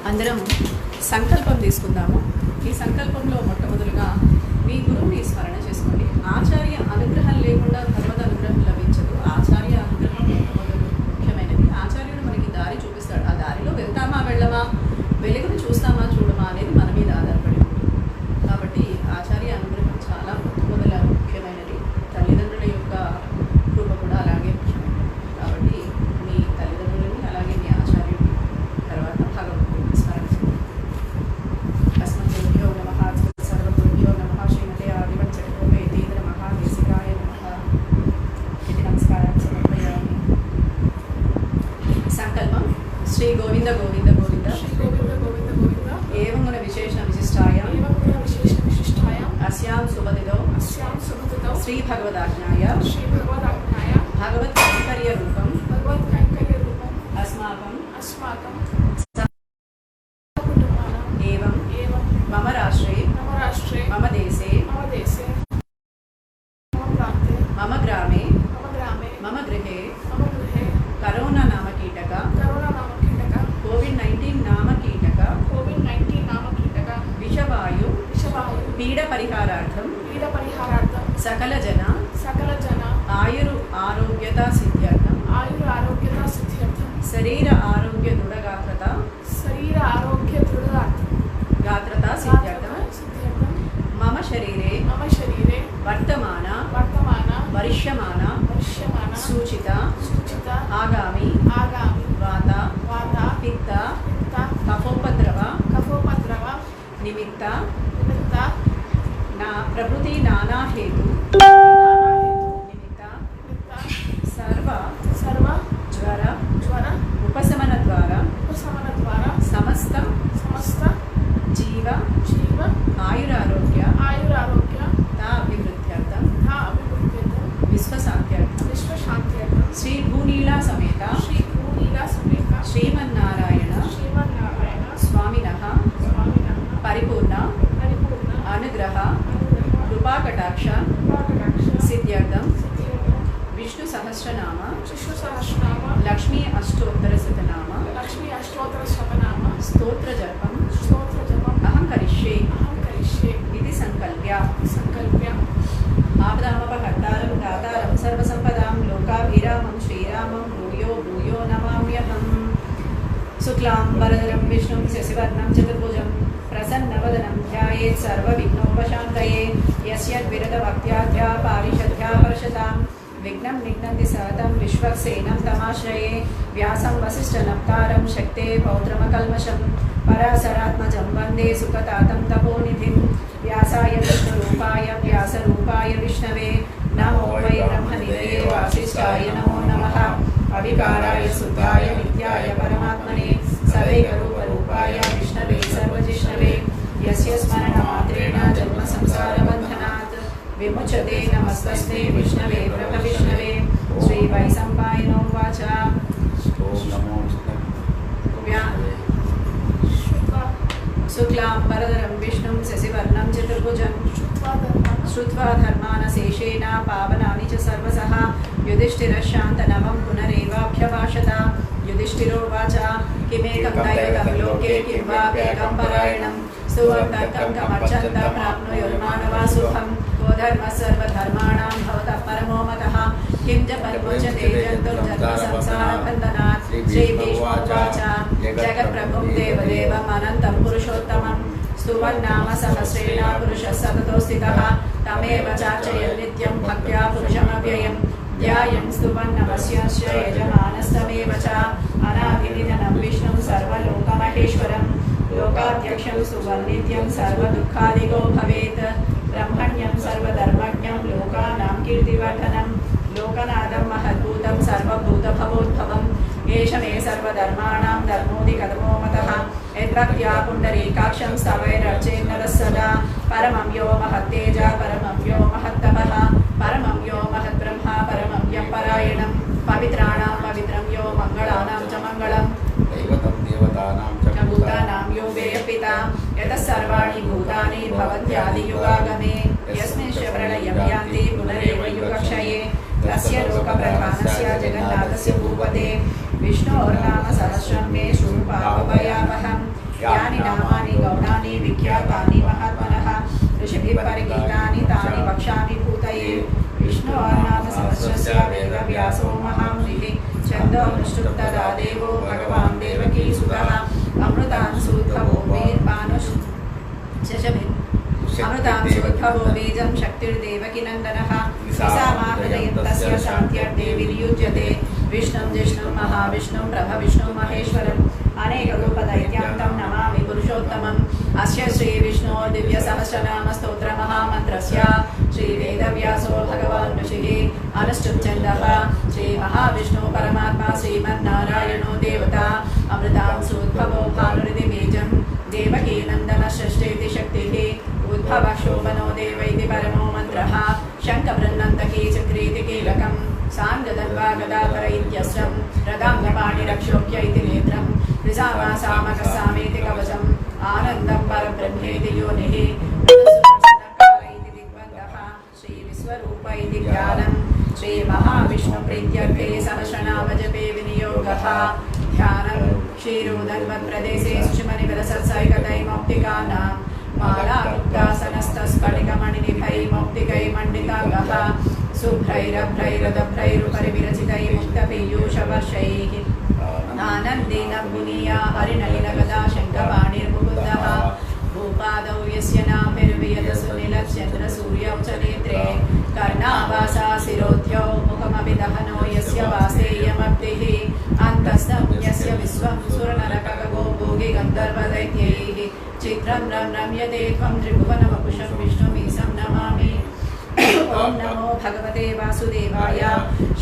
అందరం సంకల్పం తీసుకుందాము. ఈ సంకల్పంలో మొట్టమొదలుగా మీ గురువుని స్మరణ చేసుకోండి. ఆచార్య అనుగ్రహం లేకుండా భగవద్ అనుగ్రహం లభించదు. ఆచార్య అనుగ్రహం మొట్టమొదటి ముఖ్యమైనది. ఆచార్యుడు మనకి దారి చూపిస్తాడు. ఆ దారిలో వెళ్తామా వెళ్ళమా, వెలుగును చూస్తామా చూడమా అనేది మన మీద ఆధారపడి ఉంటుంది. కాబట్టి ఆచార్య అనుగ్రహం చాలా మొట్టమొదల ముఖ్యమైనది. తల్లిదండ్రుల యొక్క కృప కూడా అలాగే ముఖ్యమైనది. కాబట్టి మీ తల్లిదండ్రులని అలాగే మీ ఆచార్యుడిని తర్వాత భగవంతుడిని స్మరణ చేయండి. అస్మద్గురుభ్యో నమః, సర్వగురుభ్యో నమః, శ్రీమతే ఆదివంచటోపేతేంద్ర మహాదేశికాయ నమః ఇది నమస్కారం సమర్పయామి. సంకల్పం శ్రీ గోవింద గోవింద గోవింద ఏవం గుణ విశేషణ విశిష్టాయాం అస్యాం శుభతిథౌ శ్రీ భగవదాజ్ఞాయ భగవత్ కైంకర్య రూపం అస్మాకం ఏవం మమ రాష్ట్రే మమ దేశే మమ గ్రామే మమ గృహే కరోనా నామ కీటక కోవిడ్-19 నామ కీటక విషవాయు పీడ పరిహారార్థం సకల జన ఆయురు ఆరోగ్యతా సిద్ధ్యర్థం శరీర ఆరోగ్య దృఢగాత్రత గాత్రతా సిద్ధ్యర్థం మమ శరీరే వర్తమాన వరిష్యమాన సూచిత ఆగామి వాత పిత్త కఫోపద్రవ నిమిత్త నా ప్రభృతి నానా హేతు నిమిత్త సర్వ జ్వర ఉపశమన ద్వారా సమస్త జీవ ఆయురారోగ్య తా అభివృద్ధ్యర్థం విశ్వశాంత్యర్థం శ్రీ భూనీలా సమేత శ్రీమన్నారాయణ స్వామినః పరిపూర్ణ అనుగ్రహ కృపాకటాక్ష సిద్ధ్యర్థం విష్ణు సహస్రనామ లక్ష్మీ అష్టోత్తర శతనామ స్తోత్ర జపం అహం కరిష్యే ఇది సంకల్ప్య ఆపదామపహర్తారం దాతారం సర్వసంపదాం లోకాభిరామం శ్రీరామం భూయో భూయో నమామ్యహం. శుక్లాం వరదరం విష్ణుం శశివర్ణం చతుర్భుజం ప్రసన్నవదనం ధ్యాయేత్ సర్వవిఘ్నోపశాంతయే యస్యద్విరతభక్త్యాధ్యా పారిషద్ధ్యా వర్షతాం విఘ్నం నిఘ్నంతి సతతం విశ్వక్సేనం తమాశ్రయే వ్యాసం వసిష్ఠనప్తారం శక్తే పౌత్రమకల్మషం పరాశరాత్మజం వందే సుఖతాతం తపోనిధిం వ్యాసాయ విష్ణురూపాయ వ్యాసరూపాయ విష్ణవే నమో వై బ్రహ్మనిధయే వాసిష్ఠాయ నమో నమః అవికారాయ సుతాయ నిత్యాయ పరమాత్మనే సదైకరూపరూపాయ విష్ణవే సర్వజిష్ణవే యస్య స్మరణమాత్రేణ జన్మ సంసారబంధనాత్ విముచ్యతే నమస్తస్తే విష్ణవే బ్రహ్మ విష్ణవే. శ్రీ వైశంపాయనో వాచ శుక్లాం వరదరం విష్ణుం శశివర్ణం చతుర్భుజం శ్రుత్వా ధర్మానశేషేణ పావనాని చ సర్వసః యుధిష్ఠిరశాంతనవం పునరేవాభ్యభాషత. యుధిష్ఠిరోవాచ కిమేకం దైవతం లోకే కిం వాప్యేకం పరాయణం సువర్తకం కమర్చంతం ప్రాప్నుయుర్మానవా సుఖం కో ధర్మః సర్వధర్మాణాం భవతః పరమో మతః కిం చ పరిముచ్యతే జంతుర్జన్మ సంసారబంధనాత్. శ్రీభీష్మోవాచ జగత్ప్రభుం దేవదేవం అనంతం పురుషోత్తమం స్తువన్నామ సహస్రేణ పురుషः సతతో స్థితः తమేవ చార్చయన్ నిత్యం భక్త్యా పురుషమవ్యయం ధ్యాయన్ స్తువన్నమస్యస్య యజమానస్తమేవ చ. అనాదినిధనం విష్ణుం సర్వలోకమహేశ్వరం లోకాధ్యక్షం సువర్నిత్యం సర్వదుఃఖాదిగో భవేత్. బ్రహ్మణ్యం సర్వధర్మజ్ఞం లోకానాం కీర్తివర్ధనం లోకనాథం మహద్భూతం సర్వభూతభవోద్భవం. ఏష మే సర్వధర్మాణాం ధర్మోధికతమో మతః యద్భక్త్యా పుండరీకాక్షం స్తవైరర్చేన్నరः సదా. పరమం యో మహత్తేజ పరమం యో మహత్తపః పరమం యో మహద్బ్రహ్మ పరమం యం పరాయణం. పవిత్రాణాం పవిత్రం యో మంగళానాం చ మంగళం భూతానాం యో వేయపిత యతః సర్వాణి భూతాని భవంత్యాదియుగాగమే యస్మిన్ ప్రళయం యాంతి పునరేవ యుగక్షయే तस्य लोकप्रधानस्य जगन्नाथस्य भूपते विष्णोर्नाम सहस्रं मे शूर्पावभयावहं यानि नामानि गौणानि विख्यातानि महात्मनः ऋषिभिः परिगीतानि तानि वक्ष्यामि भूतये विष्णोर्नाम सहस्रस्य वेदव्यासो महामुनिः छन्दोनुष्टुप्तदा देवो भगवान् देवकीसुतः अमृतांशूद्भवो अमृतांशोद्भवो बीजं शक्तिर्देवकीनन्दनः विसामाहृदयन्तस्य शान्त्यर्थे विनियुज्यते विष्णुं जिष्णुं महाविष्णुं प्रभविष्णुं महेश्वरम् अनेकरूपदैत्यान्तं नमामि पुरुषोत्तमम् अस्य श्रीविष्णो दिव्यसहस्रनामस्तोत्रमहामन्त्रस्य श्रीवेदव्यासो भगवान् ऋषिः अनुष्टुप्छन्दः श्रीमहाविष्णु परमात्मा श्रीमन्नारायणो देवता अमृतांशोद्भवो भानुरिति बीजं देवकीनन्दनषष्ठेति शक्तिः उद्भवः शोभनो देव इति परमो मन्त्रः शङ्खबृन्नन्तकी चक्रीति कीलकम् साङ्गदन्वा गदाधर इत्यस्रं रदाङ्गपाणिरक्षोभ्य इति नेत्रं ऋजामासामकसामेति कवचम् आनन्दं परब्रह्मेति योनिः इति दिग्बन्धः श्रीविश्वरूप इति ज्ञानं श्रीमहाविष्णुप्रीत्यर्थे सहस्रनामजपे विनियोगः ध्यानं क्षीरोदन्वत्प्रदेशे सुषुमनिविलसत्सैकतैमौक्तिकानां मालाकृत्तासनस्तस्फटिकमणिनिभैमौक्तिकैमण्डिताङ्गः शुभ्रैरभ्रैरदभ्रैरुपरि विरचितैः मुक्तपीयूषवर्षैः आनन्देन मुनिया हरिणलिनगदा शङ्खपाणिर्मुकुन्दः भूपादौ यस्य नाभिर्वियदसुनिलचन्द्रसूर्यौ च नेत्रे कर्णावासा शिरोध्यौ मुखमपि दहनो यस्य वासेयमब्धिः अन्तस्थं यस्य विश्वं सुरनरकगो भोगी गन्धर्वदैत्यैः चित्रं रम्यते त्वं त्रिभुवनवपुषं विष्णुमीशं नमामि ॐ नमो भगवते वासुदेवाय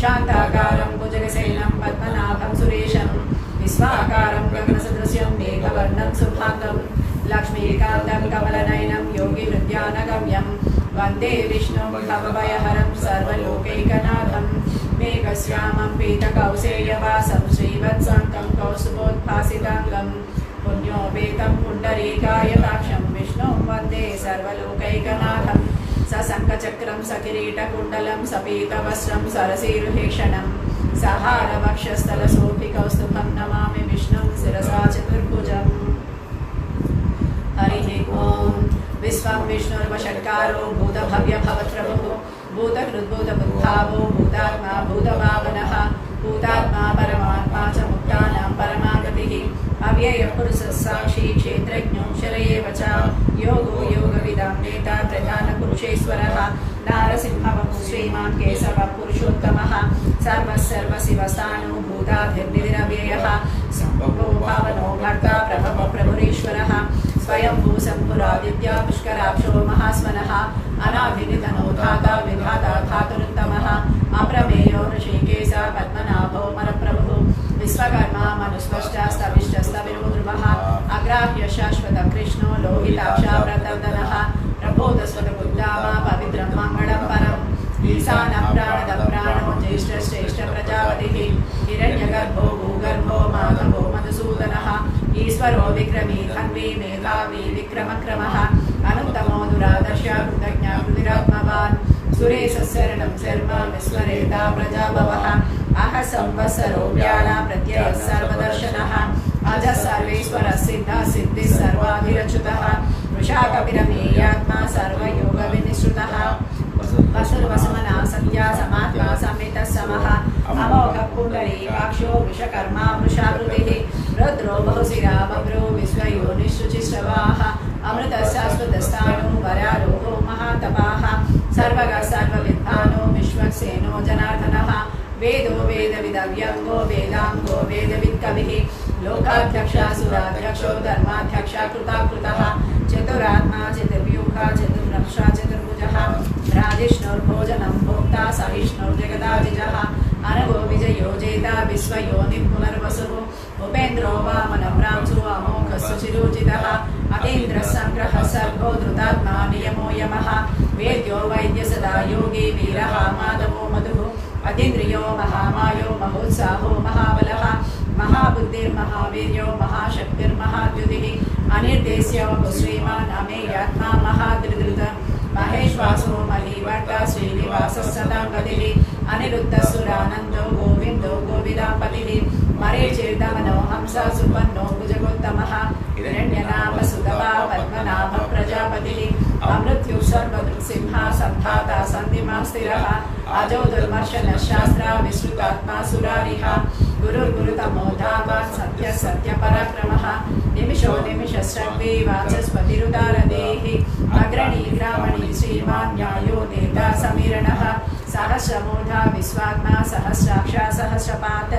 शान्ताकारं भुजगशयनं पद्मनाभं सुरेशं विश्वाकारं गगनसदृशं मेघवर्णं शुभाङ्गं लक्ष्मीकान्तं कमलनयनं योगिहृद्यानगम्यं वन्दे विष्णुं भवभयहरं सर्वलोकैकनाथं मेघश्यामं पीतकौसेयवासं श्रीवत्सान्तं कौस्तुभोद्भासिताङ्गं पुण्योपेतं पुण्डरीकायताक्षं विष्णुं वन्दे सर्वलोकैकनाथं सशङ्खचक्रं सकिरीटकुण्डलं सपीतवस्त्रं सरसीरुहेक्षणं सहारवक्षस्थलशोभिकौस्तुभं नमामि विष्णुं शिरसा चतुर्भुजम् हरिः ॐ विश्वं विष्णुर्वषट्कारो भूतभव्यभवत्रभुः भूतहृद्भूतबुद्धावो भूतात्मा भूतभावनः भूतात्मा परमात्मा च मुक्तानां परमागतिः अव्ययपुरुषः साक्षी क्षेत्रज्ञोऽक्षर एव च योगो योगविदां नेता प्रधानपुरुषेश्वरः नारसिंहवपुः श्रीमान् केशवः पुरुषोत्तमः सर्वशिवस्थानो भूताधिर्निधिरव्ययः सम्भवो भावनो भर्ता प्रभवो प्रभुरीश्वरः स्वयंभू सम्पुरादित्य पुष्कराक्षो महास्वनः अनाभिनिधनो धाता विधाता धातुरुत्तमः अप्रमेयो ऋषिकेश पद्मनाभो मरप्रभुः विश्वकर्मा मनुस्पष्टस्तविष्टस्तविरो ध्रुवः अग्राह्य शाश्वत कृष्णो लोहिताक्षा प्रतर्दनः प्रबोधस्वतबुद्धामा पवित्रं मङ्गलं परम् ईशानः प्राणदप्राणो ज्येष्ठश्रेष्ठप्रजापतिः हिरण्यगर्भो भूगर्भो माधवो मधुसूदनः ईश्वरो विक्रमी धन्वी मेधावी विक्रमक्रमः अनुत्तमो दुरादर्श कृतज्ञा कृतिरात्मवान् सुरेशशरणं शर्म विस्मरेता प्रजाभवः अह संवत्सरो व्याला प्रत्ययः सर्वदर्शनः अजः सर्वेश्वरः सिद्धः सिद्धिः सर्वाधिरच्युतः वृषाकपिरमेयात्मा सर्वयोगविनिश्रुतः वसुर्वसुमना सत्या समात्मा समेतः समः अमोघः पुण्डरीकाक्षो विश्वकर्मा वृषाकृतिः रुद्रो बहुशिरा बभ्रो विश्वयोनिश्रुचिश्रवाः अमृतः शाश्वतस्थाणो वरारोहो महातपाः सर्वगः सर्वविद्वानो विश्वक्सेनो जनार्दनः वेदो वेदविदव्यङ्गो वेदाङ्गो वेदवित्कविः लोकाध्यक्षासुराध्यक्षो धर्माध्यक्षा कृताकृतः चतुरात्मा चतुर्व्यूहा चतुर्नक्षा चतुर्भुजः राजिष्णुर्भोजनं भोक्ता सहिष्णुर्जगदाजिजः अनघो विजयो जेता विश्वयोनिः पुनर्वसुः उपेन्द्रो वामनप्रांशु अमोघः सुचिरोचितः अतीन्द्रः सङ्ग्रहः सर्गो धृतात्मा नियमो यमः वेद्यो वैद्य सदा योगी वीरः माधवो मधुः अतीन्द्रियो महामायो महोत्साहो महाबलः महाबुद्धिर्महावीर्यो महाशक्तिर्महाद्युतिः अनिर्देश्यो श्रीमान् अमेयात्मा महाधृधृत महेश्वासो महीवर्ता श्रीनिवासः सदा गतिः अनिरुद्धः सुरानन्दो गोविन्दो गोविदापतिः मरीचिर्दमनो हंसा सुपन्नो भुजगोत्तमः हिरण्यनाभसुतवा पद्मनाभ प्रजापतिः अमृत्युः सर्वदृक्सिंहा संधाता सन्धिमा स्थिरः अजो दुर्मर्शनः शास्त्रा विश्रुतात्मा सुरारिः गुरुर्गुरुतमो धामा सत्य सत्यपराक्रमः निमिषो निमिषश्रव्ये वाचस्पतिरुदारदेः अग्रणी ग्रामणी श्रीमान् न्यायो नेता समीरणः सहस्रमूढा विश्वात्मा सहस्राक्षा सहस्रपात्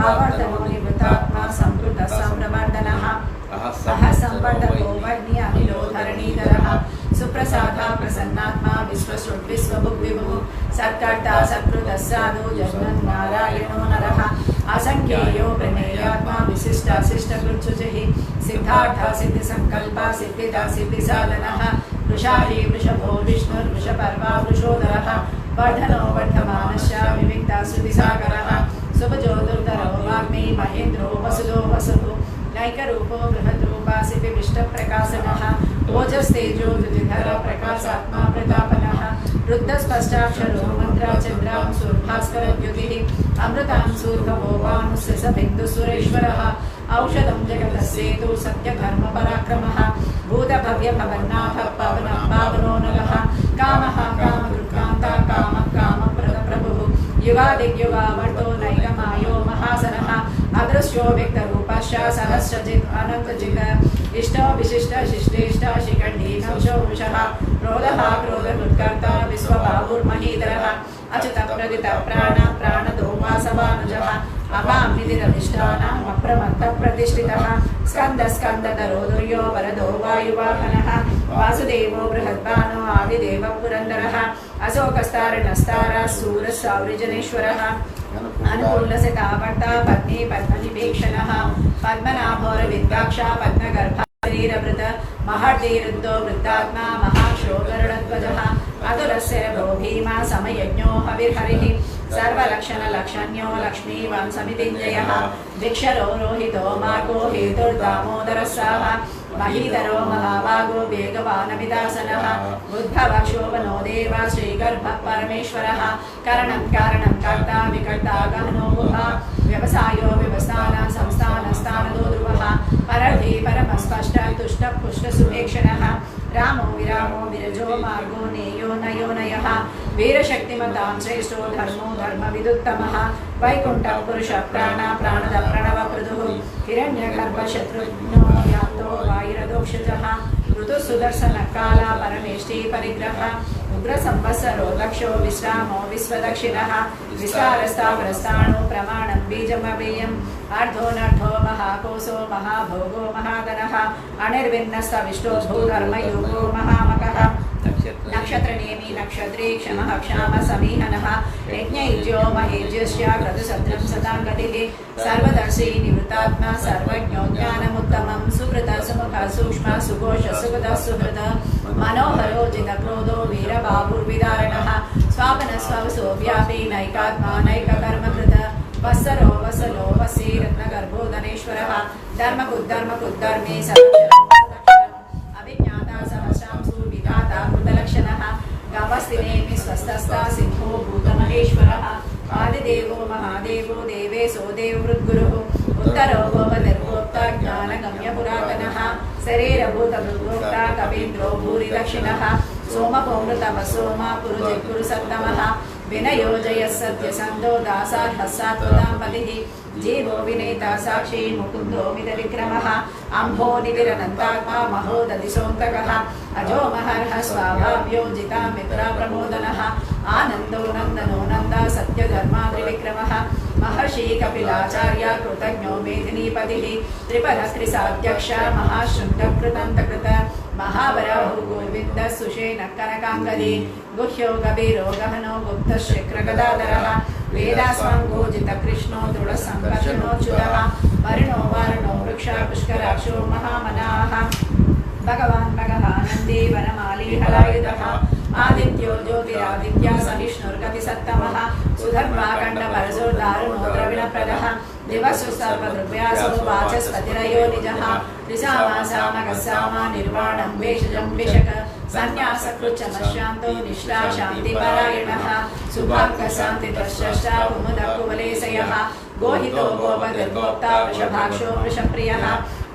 आवर्तनो निवृत्तात्मा संवृतः संप्रवर्धनः सहस्रम्पर्धको वह्नि अनिलो धरणीधरः सुप्रसादा प्रसन्नात्मा विश्वश्रुत् विश्वभुग्विभुः सत्कर्ता सत्कृतः साधु जगन् नारायणो नरः असंख्येयो प्रमेयात्मा विशिष्टाशिष्टकृच्छुचिः सिद्धार्था सिद्धिसङ्कल्पा सिद्धिदा सिद्धिसाधनः वृषाली वृषभो विष्णुर्वृषपर्वा वृषोदरः वर्धनो वर्धमानश्च विविक्ता श्रुतिसागरः सुभजो दुर्धरो वाग्मी महेन्द्रो वसुदो वसुः नैकरूपो बृहद्रूपा सिद्धिविष्टप्रकाशनः ओजस्तेजो द्युतिधर प्रकाशात्मा प्रतापनः रुद्धस्पष्टाक्षरो मन्त्राचन्द्रांशुर्भास्करद्युतिः अमृतांशूर्भवो वानुस्य स बिन्दुसुरेश्वरः औषधं जगतस्येतु सत्यधर्मपराक्रमः भूतभव्यभवन्नाथः पवनः पावनो नरः कामः कामदुर्गान्ता कामः कामप्रदप्रभुः युगादियुगावर्तो नैकमायो महासनः अदृश्यो व्यक्तरूपश्च सहस्रजित् अनन्तजित् इष्टो विशिष्ट शिष्टेष्ट शिखण्डी नवशो वृषः क्रोधः क्रोधमुत्कर्ता विश्वबाहुर्महीधरः अच्युतप्रदितः प्राणः प्राणदो वासवानुजः अपाम्निधिरधिष्ठानम् अप्रमत्तप्रतिष्ठितः स्कन्दस्कन्दधरो दुर्यो वरदो वायुवाहनः वासुदेवो बृहद्भानो आदिदेवः पुरन्दरः अशोकस्तारणस्तारः सूरः सौरिजनेश्वरः अनुकूलसितावर्ता पत्नी पद्मनिभीक्षणः पद्मनाभोरविन्दाक्षा पद्मगर्भा शरीरभृत महर्षिरुद्धो वृत्तात्मा महाक्षोगरुडध्वजः अतुलस्य रभो भीमा समयज्ञो हविर्हरिः सर्वलक्षणलक्षण्यो लक्ष्मीवंशमितिञ्जयः भिक्षरो रोहितो मार्गो हेतुर्दामोदरस्साः महीधरो महाभागो वेगवानभिदासनः बुद्धवक्षोभनो देव श्रीगर्भः परमेश्वरः करणं कारणं कर्ता विकर्ता गहनो गुहा व्यवसायो व्यवस्थान संस्थानस्थानदो ध्रुवः परधि परमस्पष्ट तुष्ट पुष्ट सुभेक्षणः रामो विरामो विरजो मार्गो नेयो नयो नयः वीरशक्तिमतां श्रेष्ठो धर्मो धर्मविदुत्तमः वैकुण्ठः पुरुषः प्राण प्राणद प्रणवप्रदुः हिरण्यगर्भशत्रुघ्नो यातो वायुरदोक्षजः ऋतुसुदर्शनकाला परमेष्टि परिग्रहः उग्रसंवत्सरो दक्षो विश्रामो विश्वदक्षिणः विस्तारस्तावरस्ताणो प्रमाणं बीजमवेयम् अर्धोनर्धो महाकोशो महाभोगो महागणः अनिर्विन्नस्तविष्टो भूधर्मयोगो महामकः नक्षत्रनेमि नक्षत्रे क्षमः क्षाम समीहनः यज्ञयुज्यो महेज्यस्य क्रतुसत्रं सदाङ्गतिः सर्वदर्शी निवृत्तात्मा सर्वज्ञो ज्ञानमुत्तमं सुकृत सुमुख सूक्ष्म सुघोष सुगत सुहृद मनोहरो जितक्रोधो वीरबाहुर्विदारणः स्वापनस्वसो व्यापी नैकात्मा नैककर्मकृत वत्सरो वसलो वसी रत्नगर्भोदनेश्वरः धर्मकुद्धर्मे अभिज्ञाता सहस्रांशु विधाता कृतलक्षणः गवस्तिनेमि स्वस्थस्ता सिद्धो भूतमहेश्वरः आदिदेवो महादेवो देवेशो देववृद्गुरुः उत्तरो भवतिर्भोक्ता ज्ञानगम्यपुरातनः शरीरभूतभृद्भोक्ता कवीन्द्रो भूरिदक्षिणः सोमपोमृतमसोमा पुरुजित्पुरुसत्तमः विनयो जयः सत्यसन्धो दासार्हस्सात्वतां पतिः जीवो विनेता साक्षी मुकुन्दो मितविक्रमः अम्भो निधिरनन्तात्मा महोदधिसोऽन्तकः अजो महर्ह स्वाभाव्यो जिता मित्रा प्रमोदनः आनन्दो नन्दनो नन्दा सत्यधर्माद्रिविक्रमः महर्षि कपिलाचार्य कृतज्ञो मेदिनीपतिः त्रिपदस्त्रिसाध्यक्ष महाशृङ्गकृतन्तकृत महावराहु गोविन्द सुषेण कनकाङ्गदी गुह्यो गभीरो गहनो गुप्तशेखरगदाधरः वेदास्वां गोजितकृष्णो दृढसङ्कर्षणोच्युतः वरुणो वारुणो वृक्षा पुष्कराक्षो महामनाः भगवान् भगवानन्दे वनमाली हलायुधः आदित्यो ज्योतिरादित्या सहिष्णुर्गतिसत्तमः सुधर्माकण्डपरशो दारुणो द्रविणप्रदः दिवसु सर्वद्रव्यासो वाचस्पतिरयो निजः ऋषामासामगस्सामा निर्वाणं वेषजं विशक सन्न्यासकृच्छमशान्तो निष्ठा शान्तिपरायणः सुभाग्यशान्तिप्रश्रष्टा कुमुदकुवलेशयः गोहितो गोपतिर्गोप्ता वृषभाक्षो वृषप्रियः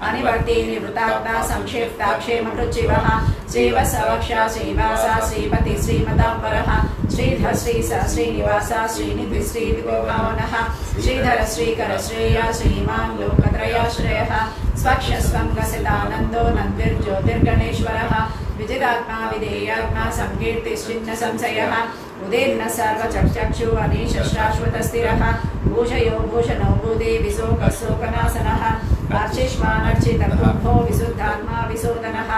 अनिवर्ती निवृतात्मा संक्षिप्ता क्षेमकृच्चिवः श्रीवत्सवक्षा श्रीवासा श्रीपति श्रीमदाम्बरः श्रीधर श्रीस श्रीनिवासा श्रीनिधि श्रीदिव्यभावनः श्रीधर श्रीकर श्रेया श्रीमान् लोकत्रयाश्रयः स्वक्षस्वं गसितानन्दो नन्दिर्ज्योतिर्गणेश्वरः विजितात्मा विधेयात्मा संकीर्तिश्चिन्न संशयः उदीर्न सर्वचक्षु अनीश शाश्वतस्थिरः भूषयो भूषणो भूदे विशोकशोकनाशनः अर्चिष्मानर्चितकुम्भो विशुद्धात्मा विशोधनः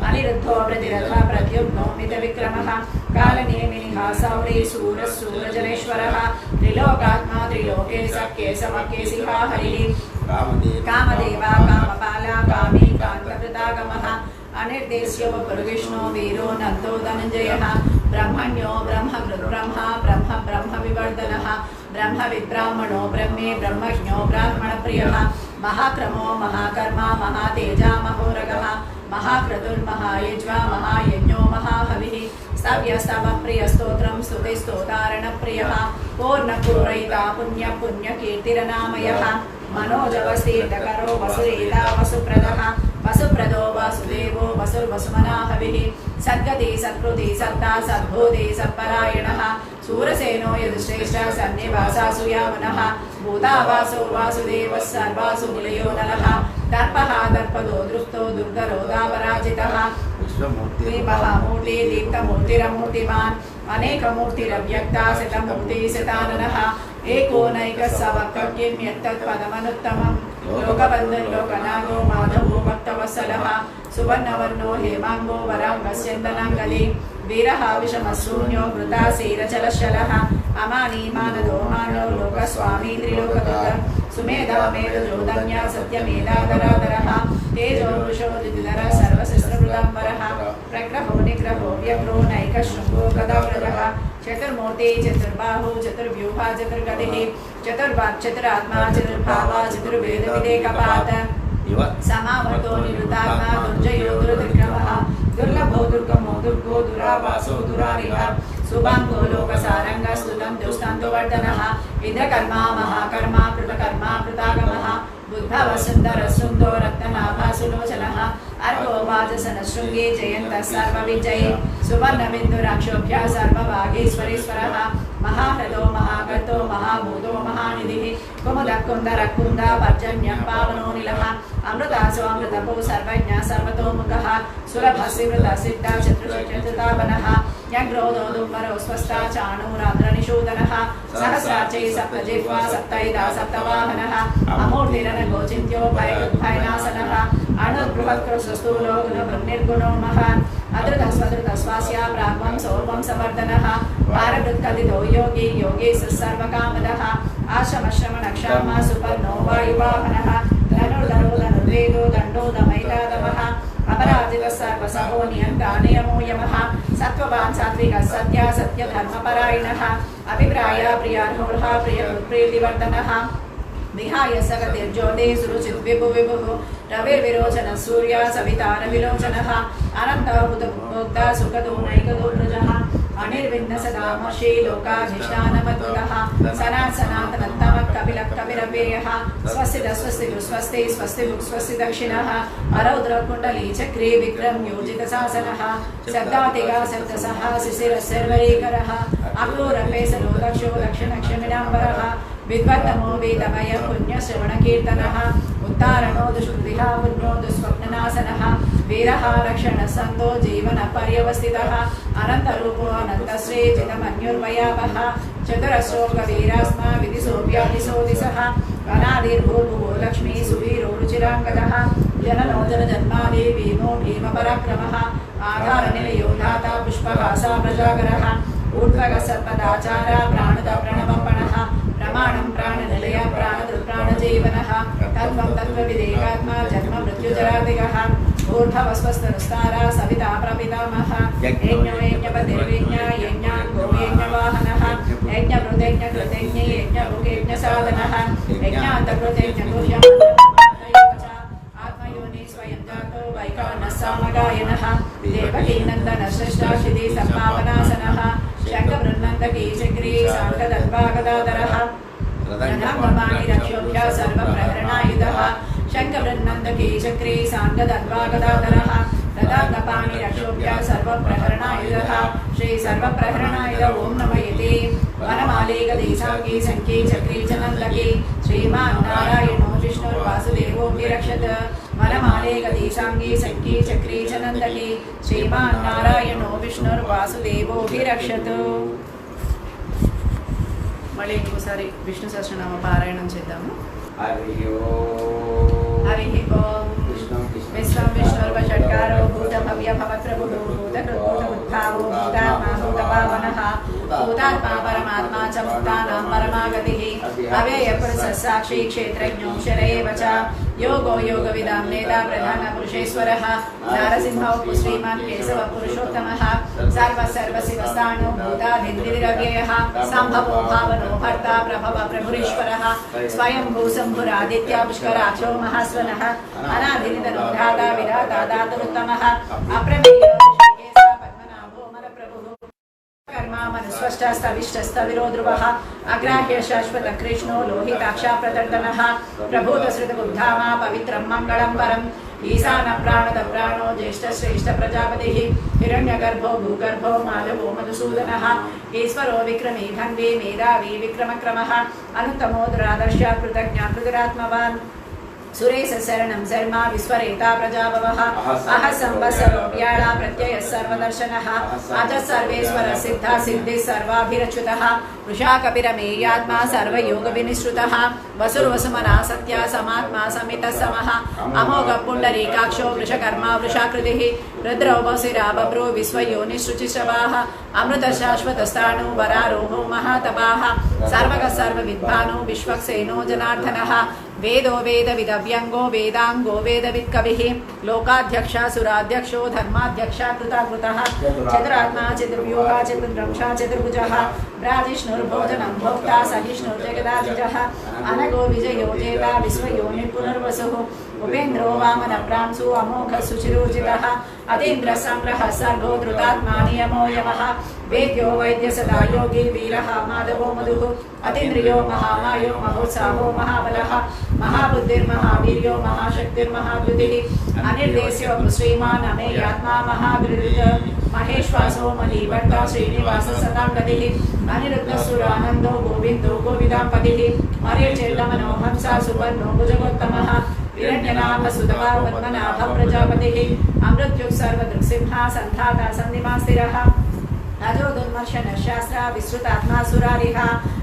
अनिरुद्धो प्रतिरथः प्रद्युम्नो मितविक्रमः कालनेमिनिः सौरी सूरः सूरजनेश्वरः त्रिलोकात्मा त्रिलोकेश केशवकेशिः हरिः कामदेवा कामपाला कामी कान्तकृतागमः अनिर्देश्यो गुरुविष्णु वीरो नन्दो धनञ्जयः ब्रह्मण्यो ब्रह्मकृद्ब्रह्मा ब्रह्म ब्रह्मविवर्धनः ब्रह्मविद्ब्राह्मणो ब्रह्मे ब्रह्मज्ञो ब्राह्मणप्रियः महाक्रमो महाकर्मा महातेजा महोरगः महाक्रतुर्महायज्वा महायज्ञो महाहविः स्तव्यस्तवप्रियस्तोत्रं स्तुतिस्तोतारणप्रियः पूर्णपूरयिता पुण्यपुण्यकीर्तिरनामयः मनोजवस्तीर्थकरो वसुरेता वसुप्रदः वसुप्रदो वासुदेवो वसुर्वसुमनाहविः सद्गति सत्कृति सत्ता सद्भूति सत्परायणः सूरसेनो यदुश्रेष्ठः सन्निवासासु यावनः भूतावासो वासुदेवः सर्वासु निलयो नलः दर्पः दर्पदो दृष्टो दुर्धरो दावराजितः महामूर्ति दीप्तमूर्तिरमूर्तिमान् अनेकमूर्तिरव्यक्ता शतमूर्तिशताननः एकोनैकसवक्किं यत्तत्पदमनुत्तमं लोकबन्धुर्लोकनाथो माधवो भक्तवत्सलः सुवर्णवर्णो हेमाङ्गो वराङ्गस्यन्दनाङ्गली वीरः विषमशून्यो वृताशीरचलशलः अमानी मानदो मानो लोकस्वामी त्रिलोकदुर्ग सुमेधा मेधजोदन्या सत्यमेधाधराधरः तेजो वृषो द्विधरः सर्वशस्त्रवृताम्बरः प्रग्रहो निग्रहो व्यग्रो नैकशृङ्गो गदाव्रजः चतुर्मूर्ति चतुर्बाहु चतुर्व्यूहा चतुर्गतिः चतुर्वाक् चतुरात्मा चतुर्भावा चतुर्वेदविदेकपात समावर्तो निरुतात्मा दुर्जयो दुर्विक्रमः दुर्लभो दुर्गमो दुर्गो दुरावासो दुरारिः सुभाङ्गो लोकसारङ्गस्तुतं दुष्टान्तवर्धनः इन्द्रकर्मा महाकर्मा कृतकर्मा कृतागमः बुद्धव सुन्दर सुन्दो रत्ननाभा सुलोचनः अर्को वाजसनशृङ्गे जयन्तः सर्वविजये सुवर्णबिन्दुराक्षोभ्यः सर्वभागेश्वरेश्वरः महाह्रदो महागतो महाभूतो महानिधिः कुमुदकुन्दरकुन्दा पर्जन्यः पावनोनिलः अमृतासो अमृतपो सर्वज्ञः सर्वतोमुखः सुरभसिवृतसिद्धा चतुर्चतुर्तापनः यग्रोधो दुम्बरो स्वस्था चाणूराद्रनिषूदनः सहस्रार्चै सप्तजिह्वा सप्तैदा सप्तवाहनः अमूर्तिरनघोचिन्त्योपयनासनः अणुर्बृहत्कृशस्थूलो गुणभृन्निर्गुणो महान् अधृतस्वधृतस्वास्या प्राग्वं सौर्वं समर्दनः पारवृत्कलितो योगी योगेशः सर्वकामदः आश्रमश्रमणक्षामा सुपर्णो वायुवाहनः धनुर्धरो धनुर्वेदो दण्डो दमैतादमः अपराजितः सर्वसहो नियन्ता नियमो यमः सत्त्ववान् सात्विकः सत्या सत्यधर्मपरायणः अभिप्राय प्रियार्होः प्रियप्रीतिवर्धनः विहाय सगतिर्ज्योतिः सुरुचित् विभुः रविर्विरोचनः सूर्यः सविता रविलोचनः अनन्तः बुधमुक्ता सुखदो नैकदो व्रजः अनिर्विघ्न सदामर्षि लोकाधिष्ठानमद्भुतः सनातनोत्तमः कपिलः कपिरव्ययः स्वस्तिः स्वस्तिः स्वस्ति स्वस्तिभुक् स्वस्ति दक्षिणः अरौद्रकुण्डली चक्रे विक्रम योजितशासनः शब्दातिगा सप्तसः शिशिरः सर्वरीकरः अक्रूरपेसरो दक्षो दक्षिणक्षमिणाम्बरः विद्वत्तमो वेदमय पुण्यश्रवणकीर्तनः उत्तारणो दुष्कृतिः पुण्यो दुःस्वप्ननाशनः वीरः रक्षणसन्तो जीवनपर्यवस्थितः अनन्तरूपो अनन्तश्री चितमन्युर्वयावः चतुरश्लोकवीरास्मा विधिसोऽव्याधिसो दिशः अनादिर्भूर्भुवो लक्ष्मी सुवीरो रुचिराङ्गदः जननो जनजन्मादि भीमो भीमपराक्रमः आधारनिलयो धाता पुष्पहासा प्रजागरः ऊर्ध्वगसत्पदाचार प्राणद प्रणवपणः प्रमाणं प्राणनिलय प्राणदुर्प्राणजीवनः तत्त्वं तत्त्वविदेकात्मा जन्म मृत्युजरादिगः ऊर्ध्वस्वस्थनुस्तारा सविता प्रपितामहः यज्ञो यज्ञपतिर्यज्ञ यज्ञाङ्गो यज्ञवाहनः यज्ञभृतयज्ञकृतयज्ञ यज्ञभुगयज्ञसाधनः यज्ञान्तकृतयज्ञगुह्यम् आत्मयोनि स्वयं जातो वैकानः सामगायनः देवकीनन्दनः श्रेष्ठाक्षिति सम्पावनासनः शङ्खवृन्नन्दकी चक्री साङ्गदद्भागदाधरः रथाङ्गपाणि रक्षोभ्यः सर्वप्रहरणायुधः शङ्खवृन्नन्दके चक्रे साङ्गदर्वागदाधरः रथाङ्गपाणि रक्षोभ्यः सर्वप्रहरणायुधः श्री सर्वप्रहरणायुध ॐ नमयते वनमाले गदेशाङ्गे शङ्खे चक्रे च नन्दके श्रीमान् नारायणो विष्णुर्वासुदेवोऽभिरक्षत वनमाले गदेशाङ्गे शङ्खे चक्रे च नन्दके श्रीमान् नारायणो विष्णुर्वासुदेवोऽभिरक्षत మళ్ళీ ఇంకోసారి విష్ణు సహస్రనామ పారాయణం చేద్దాము. హరి ఓం విశ్వం విష్ణుర్వషట్కారో భూత భవ్య భవత్ప్రభుః భూతకృద్భూతముద్భావో భూతాత్మా భూతపావనః భూతాత్మా పరమాత్మా చ ముక్తానాం పరమాగతిః అవ్యయపురుషः సాక్షి క్షేత్రజ్ఞో క్షర ఏవ చ योगो योगविदां नेता प्रधानपुरुषेश्वरः नारसिंहो श्रीमान् केशवः पुरुषोत्तमः सर्वशिवस्थानो भूतादिन्द्रिरव्ययः सम्भवो भावनो भर्ता प्रभव प्रभुरीश्वरः स्वयं भूसम्भुरादित्य पुष्कराक्षो महास्वनः अनादिनिधनो धाता विधाता दातुरुत्तमः अप्रमेयो पद्मनाभो मलप्रभुः कर्मा मनुस्वष्टस्तविष्टस्तविरो ध्रुवः अग्राह्य शाश्वत कृष्णो लोहिताक्षा प्रतर्दनः प्रभूतश्रुतबुद्धामा पवित्रं मङ्गलं परम् ईशान प्राणद प्राणो ज्येष्ठश्रेष्ठ प्रजापतिः हिरण्यगर्भो भूगर्भो माधवो मधुसूदनः ईश्वरो विक्रमी धन्वी मेधावी विक्रमक्रमः अनुत्तमो दुरादर्श कृतज्ञा कृतिरात्मवान् सुरेश शरणं शर्मा विश्वरेता प्रजाभवः अह संवत्सरो व्याळा प्रत्ययः सर्वदर्शनः अज सर्वेश्वर सिद्धा सिद्धि सर्वाभिरच्युतः वृषा कपिरमेयात्मा सर्वयोगविनिश्रुतः वसुर्वसुमना सत्या समात्मा समितः समः अमोघ पुण्डरीकाक्षो वृषकर्मा वृषाकृतिः रुद्रो बसिरा बभ्रो विश्वयोनिश्रुचिश्रवाः अमृत शाश्वतस्थाणु वरारोहो महातपाः सर्वगः सर्वविद्वानो विश्वक्सेनो जनार्दनः वेदो वेदविदव्यङ्गो वेदाङ्गो वेदवित्कविः लोकाध्यक्षा सुराध्यक्षो धर्माध्यक्षा कृताकृतः चतुरात्मा चतुर्व्यूहा चतुर्द्रंशा चतुर्भुजः ब्राजिष्णुर्भोजनं भोक्ता सहिष्णुर्जगदाधिजः अनगो विजयो जेता विश्वयोनिर्पुनर्वसुः उपेन्द्रो वामनप्रांसु अमोघः सुचिरोजितः अतीन्द्रः संग्रहः सर्गो धृतात्मा नियमो यमः वेद्यो वैद्य सदा योगी वीरः माधवो मधुः अतीन्द्रियो महामायो महोत्साहो महाबलः महाबुद्धिर्महावीर्यो महाशक्तिर्महाद्युतिः अनिर्देश्यो श्रीमान् अमेयात्मा महाविरुद्ध महेश्वासो महीभट्टा श्रीनिवास सताङ्गतिः अनिरुद्धसुरानन्दो गोविन्दो गोविदाम्पतिः मर्यचेल्लमनोहंसा सुवर्णो भुजगोत्तमः हिरण्यनाभ सुधवा पद्मनाभ प्रजापतिः अमृत्युः सर्वदृक्सिंहा सन्धाता सन्धिमा स्थिरः अजो दुर्मर्शन शास्त्र विश्रुतात्मा सुरारिः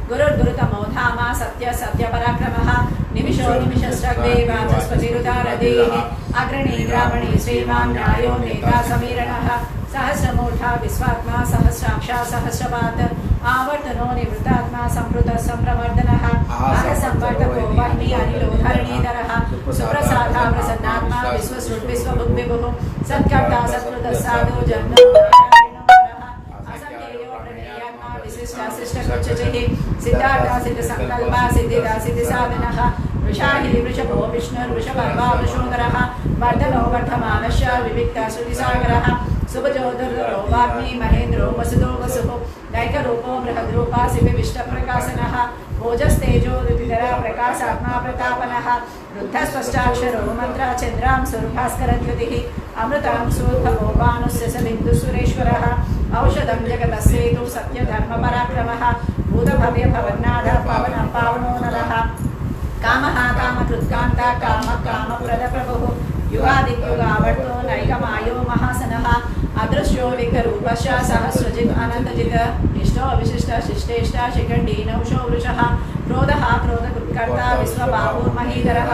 गुरुर्गुरुतमो धामा सत्य सत्यपराक्रमः निमिषो निमिषश्चक्रे वाचस्पतिरुदारदेः अग्रणी ग्रामणी श्रीमान् न्यायो नेता समीरणः सहस्रमूर्धा विश्वात्मा सहस्राक्षा सहस्रपात् आवर्तनो निवृत्तात्मा संवृत संप्रवर्धनः संवर्धको वह्नि अनिलो धरणीधरः सुप्रसादा प्रसन्नात्मा विश्वश्रुत् विश्वभुग्विभुः सत्कर्ता सत्कृतः साधु जन्म सिद्धार्था सिद्ध संकल्पा सिद्धिदा सिद्धि साधनः वृषाहि वृषभो विष्णुर्वृषभर्वा वृषोदरः वर्धनो वर्धमानश्च विविक्ता श्रुतिसागरः सुभजोदरो वाग्मी महेन्द्रो वसुदो वसुः दैकरूपो बृहद्रूपा शिविविष्टप्रकाशनः ओजस्तेजो ऋतुधरा प्रकाशात्मा प्रतापनः रुद्धस्पष्टाक्षरो मन्त्र चन्द्रां सुरभास्करद्युतिः अमृतां सूर्भवो भानुस्य स बिन्दुसुरेश्वरः औषधं जगतस्येतु सत्यधर्मपराक्रमः भूतभव्य भवन्नाथ पवन पावनो नरः कामः कामकृत्कान्ता काम कामप्रदप्रभुः युगादित्युगावर्तो नैकमायो महासनः अदृश्यो विकरूपश्च सहस्रजित् अनन्तजित् इष्टो विशिष्ट शिष्टेष्ट शिखण्डीनौषो वृषः क्रोधः क्रोधकृत्कर्ता विश्वबाहुर्महीधरः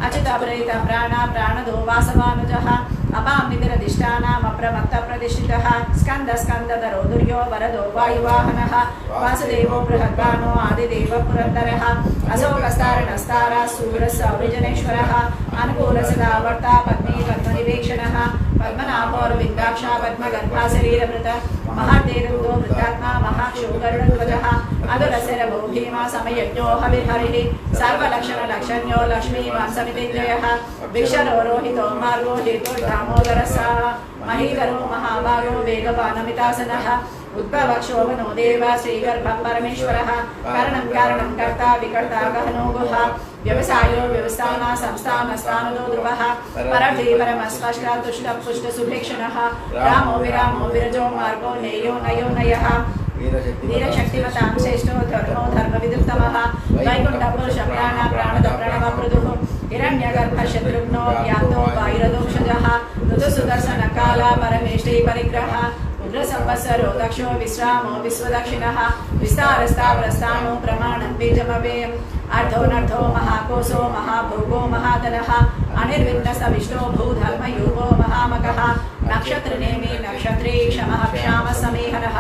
अचितप्रेत प्राण प्राणदो वासवानुजः अपामितिरधिष्ठानामप्रमत्तप्रतिष्ठितः स्कन्दस्कन्दधरो दुर्यो वरदो वायुवाहनः वासुदेवो बृहद्भानो आदिदेव पुरन्दरः अशोकस्तारणस्तारा सूरसौरिजनेश्वरः अनुकूलसदावर्ता पत्नी पद्मनिवेक्षणः पद्मनाभोर्विन्दाक्षा पद्मगर्भा शरीरभृत महातेरुदो वृद्धात्मा महाक्षोगरुडध्वजः अधुरशिरभो भीमा समयज्ञो हविर्हरिः सर्वलक्षणलक्षण्यो लक्ष्मीवांसमितिञ्जयः विक्षरो रोहितो मार्गो हेतुर्दामोदरः महीधरो महाभागो वेगवानमितासनः उद्भवक्षोभनो देव श्रीगर्भः परमेश्वरः करणं कारणं कर्ता विकर्ता गहनो गुहा व्यवसायो व्यवस्थाना संस्थानस्थानो ध्रुवः परधि परमस्पष्टा तुष्ट पुष्ट सुभेक्षणः रामो विरामो विरजो मार्गो नेयो नयो नयः वीरशक्तिमतां श्रेष्ठो धर्मो धर्मविदुत्तमः वैकुण्ठपुरुष प्राण प्राणद प्रणवमृदुः हिरण्यगर्भः शत्रुघ्नो व्याप्तो वायुरदोक्षजः ऋतुसुदर्शनकाला परमेष्टि परिग्रहः उग्रसंवत्सरो दक्षो विश्रामो विश्वदक्षिणः विस्तारस्तावरस्थानो प्रमाणं बीजमव्ययम् अर्धोनर्धो महाकोशो महाभोगो महाधनः अनिर्विघ्नसविष्टो भूधर्मयोगो महामकः नक्षत्रनेमि नक्षत्रे क्षमः क्षामसमेहनः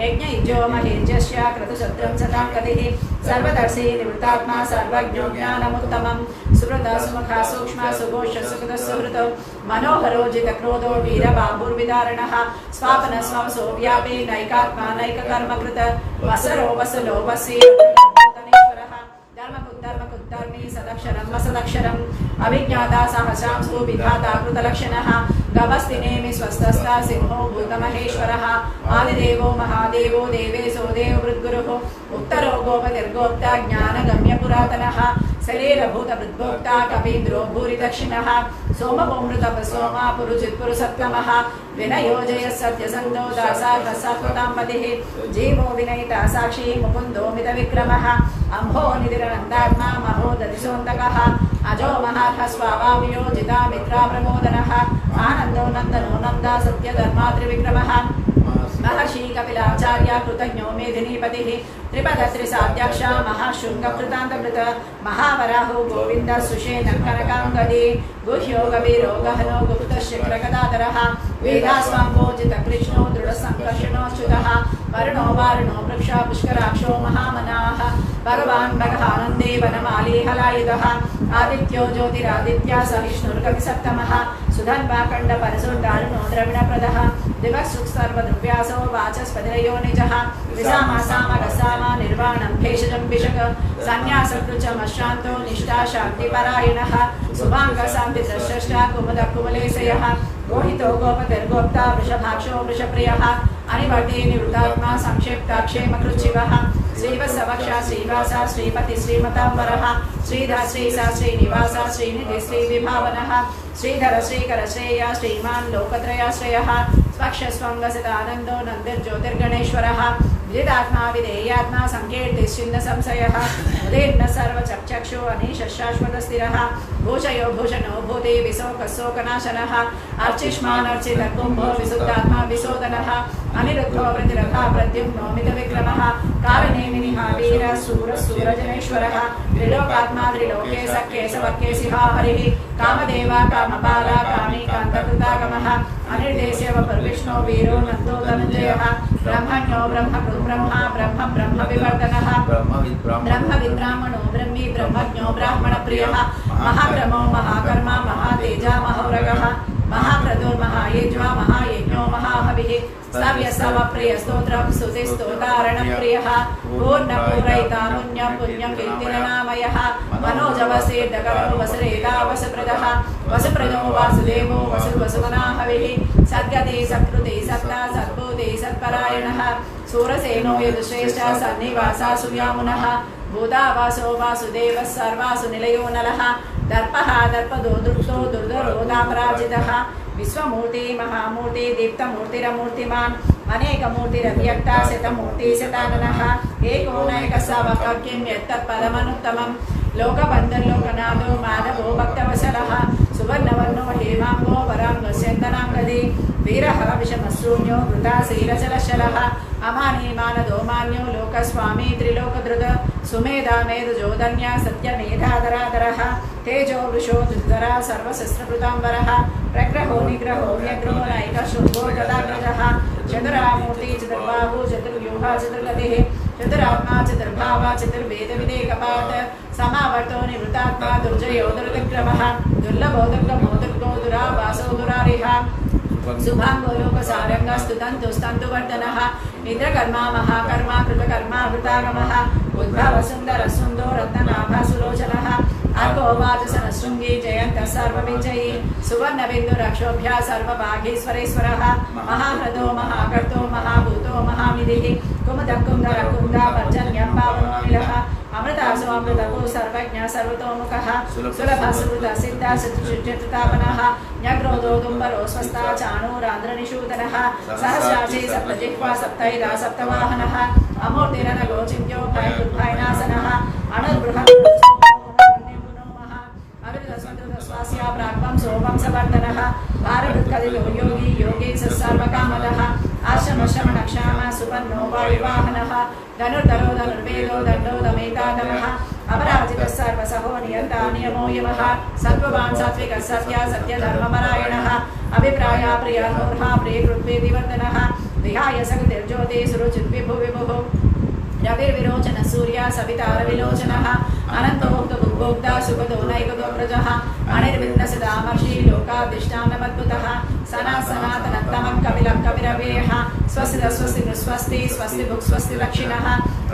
यज्ञयुजो महेज्यस्य क्रतुशत्रं सतां गतिः सर्वदर्शी निवृत्तात्मा सर्वज्ञो ज्ञानमुत्तमं सुहृदा सुमुखा सूक्ष्मा सुघोष सुकृतः सुहृतो मनोहरो जितक्रोधो वीरबाहुर्विदारणः स्वापनस्वंसो व्यापी नैकात्मा नैककर्मकृत वसरो वसलो वसी धर्मकुद्धर्मी सदक्षरं वसदक्षरम् अभिज्ञाता सहस्रांशो विधाता कृतलक्षणः गवस्तिनेमि स्वस्थस्ता सिंहो भूतमहेश्वरः आदिदेवो महादेवो देवेशो देववृद्गुरुः उत्तरो गोपतिर्गोप्ता ज्ञानगम्य पुरातनः शरीरभूतवृद्भोक्ता कपीन्द्रो भूरिदक्षिणः सोमपोमृतपसोमा पुरुजित्पुरुसत्तमः विनयोजय सत्यसन्तो दासार्थसत्वतां पतिः जीवो विनयिता साक्षी मुकुन्दो मितविक्रमः अम्भो निधिरनन्दात्मा महोदधिसोऽन्तकः अजो महार्ह स्वाभावियोजिता मित्रा प्रमोदनः आनन्दो नन्दनो नन्दा सत्यधर्मात्रिविक्रमः महर्षि कपिलाचार्य कृतज्ञो मेदिनीपतिः त्रिपदत्रिसाध्यक्ष महाशृङ्गकृतान्तकृत महावराहो गोविन्द सुषेण कनकाङ्गदी गुह्यो गभीरो गहनो गुप्तशक्रगदाधरः वेदास्वाम्भोजितकृष्णो दृढसङ्कर्षणोऽच्युतः वरुणो वारुणो वृक्ष पुष्कराक्षो महामनाः भगवान् भगवानन्दे वनमाली हलायुधः आदित्यो ज्योतिरादित्या सहिष्णुर्कविसप्तमः सुधन्वाकण्ड परशुर्दारुणो द्रविणप्रदः दिवक्सुक्सर्वद्रव्यासो वाचस्पतिरयो निजः विसामासामगसामा निर्वाणं भेषजं भिषक संन्यासकृचमश्रान्तो निष्ठा शान्तिपरायणः शुभाङ्गसान्तिद्रष्टा कुमुदकुमलेशयः गोहितो गोपतिर्गोप्ता वृषभाक्षो वृषप्रियः अनिवर्ते निवृत्तात्मा संक्षिप्ताक्षेमकृच्छिवः श्रीवत्सवक्षा श्रीवासा श्रीपति श्रीमताम्बरः श्रीधर श्रीसा श्रीनिवासा श्रीनिधि श्रीविभावनः श्रीधर श्रीकर श्रेय श्रीमान् लोकत्रयाश्रयः स्वक्षस्वङ्गसितानन्दो नन्दिर्ज्योतिर्गणेश्वरः विदितात्मा विधेयात्मा सङ्कीर्तिश्चिन्न संशयः उदीर्ण सर्वचक्षुषो अनीशशाश्वतस्थिरः भूषयो भूषणो भूति विशोकशोकनाशनः अर्चिष्मानर्चितकुम्भो विशुद्धात्मा विशोदनः अनिरुद्धो प्रतिरथा प्रद्युम्नो मितविक्रमः कालनेमिनिहा वीर सूरजनेश्वरः त्रिलोकात्मा त्रिलोके सकेशवकेशिहा हरिः कामदेवा कामपाला कामी कान्तकृतागमः अनिर्देश्यव परविष्णो वीरो नन्दो धनञ्जयः ब्रह्मण्यो ब्रह्मकृत् ब्रह्मा ब्रह्म ब्रह्मविवर्धनः ब्रह्मविद्ब्राह्मणो ब्रह्मी ब्रह्मज्ञो ब्राह्मणप्रियः महाब्रह्मो महाकर्मा महातेजा महोरगः महाप्रदुर्महायज्वा महायज्ञो महाहविः स्तव्यस्तवप्रियस्तोत्रं स्तुतिस्तोतारणप्रियः पूर्णपूरयितामुन्यं पुण्यं कीर्तिरनामयः मनोजवसेर्दकरो वसुरेतावसप्रदः वसुप्रदो वासुदेवो वसुवसुमनाहविः सद्गते सत्कृते सत्ता सद्भूते सत्परायणः सूरसेनो यदुश्रेष्ठः सन्निवासा सुव्यामुनः भूतावासो वासुदेवः सर्वासु निलयो नलः दर्पः दर्पदो दृप्तो दुर्धरोदापराजितः विश्वमूर्ति महामूर्ति दीप्तमूर्तिरमूर्तिमान् अनेकमूर्तिरव्यक्ता शतमूर्ति शताननः एको नैकसवकिं यत्तत्पदमनुत्तमं लोकबन्धुर्लोकनाथो माधवो भक्तवत्सलः सुवर्णवर्णो हेमाङ्गो वराङ्गस्यन्दनाङ्गदी वीरः विषमशून्यो वृताशीलचलशलः अमानीमानदो मान्यो लोकस्वामी त्रिलोकधृत सुमेधा मेरुजोधन्या सत्यमेधाधराधरः तेजो वृषो धृतरा सर्वशस्त्रकृताम्बरः प्रग्रहो निग्रहो व्यग्रो नैकशृङ्गो गदाग्रजः चतुरामूर्ति चतुर्बाहु चतुर्व्यूहा चतुर्गतिः चतुरात्मा चतुर्भावा चतुर्वेदविदेकपात् समावर्तो निवृत्तात्मा दुर्जयो दुर्विक्रमः दुर्लभो दुर्गमो दुर्गो दुरावासो दुरारिः शुभांगो लोकसारंगस्तुतन्तुस्तन्तुवर्धनः इंद्रकर्मा महाकर्मा कृतकर्मा कृतागमः उद्भव सुंदर सुंदो रत्ननाभा सुलोचनः आर्कोवाचसनशृङ्गी जयन्तः सर्वविजयी सुवर्णबिन्दुरक्षोभ्यः सर्वभागीश्वरेश्वरः महाह्रदो महाकर्तो महाभूतो महानिधिः कुमुदकुन्दरकुन्दा पर्जन्यः पावनोनिलः अमृतासु अमृतभू सर्वज्ञ सर्वतोमुखः सुलभः सुहृदः सिद्धः चतुर्तापनः न्यग्रोधो दुम्बरो स्वस्था चाणूरान्द्रनिषूदनः सहस्राक्षी सप्तजिह्वा सप्तैदा सप्तवाहनः अमूर्तिरनगो चिन्त्यो भयनाशनः अणुर्बृहस्वास्या प्राग्वं सोमं सवर्धनः भारवृत्कलिलो योगी योगी सर्वकामदः आश्रमश्रमणक्षाम सुपन्नो वायुवाहनः धनुर्धरो धनुर्वेदो दण्डो दमेतादमः अपराजितः सर्वसहो नियन्ता नियमो यमः सत्त्ववान् सात्विकः सत्या सत्यधर्मपरायणः अभिप्राया प्रियनोर्हा प्रियकृत्वेदिवर्धनः विहाय सकृतिर्ज्योतिः सुरुचिद्विभुविभुः रविर्विरोचन सूर्य सवितारविलोचनः अनन्तोक्तभुग्भोक्ता सुखदो नैकदो प्रजः अनिर्विघ्नसदामर्षि लोकाधिष्ठानमद्भुतः सनातनत्तमं कपिलं कविरवेयः स्वस्ति स्वस्ति स्वस्ति स्वस्ति भुक् स्वस्ति दक्षिणः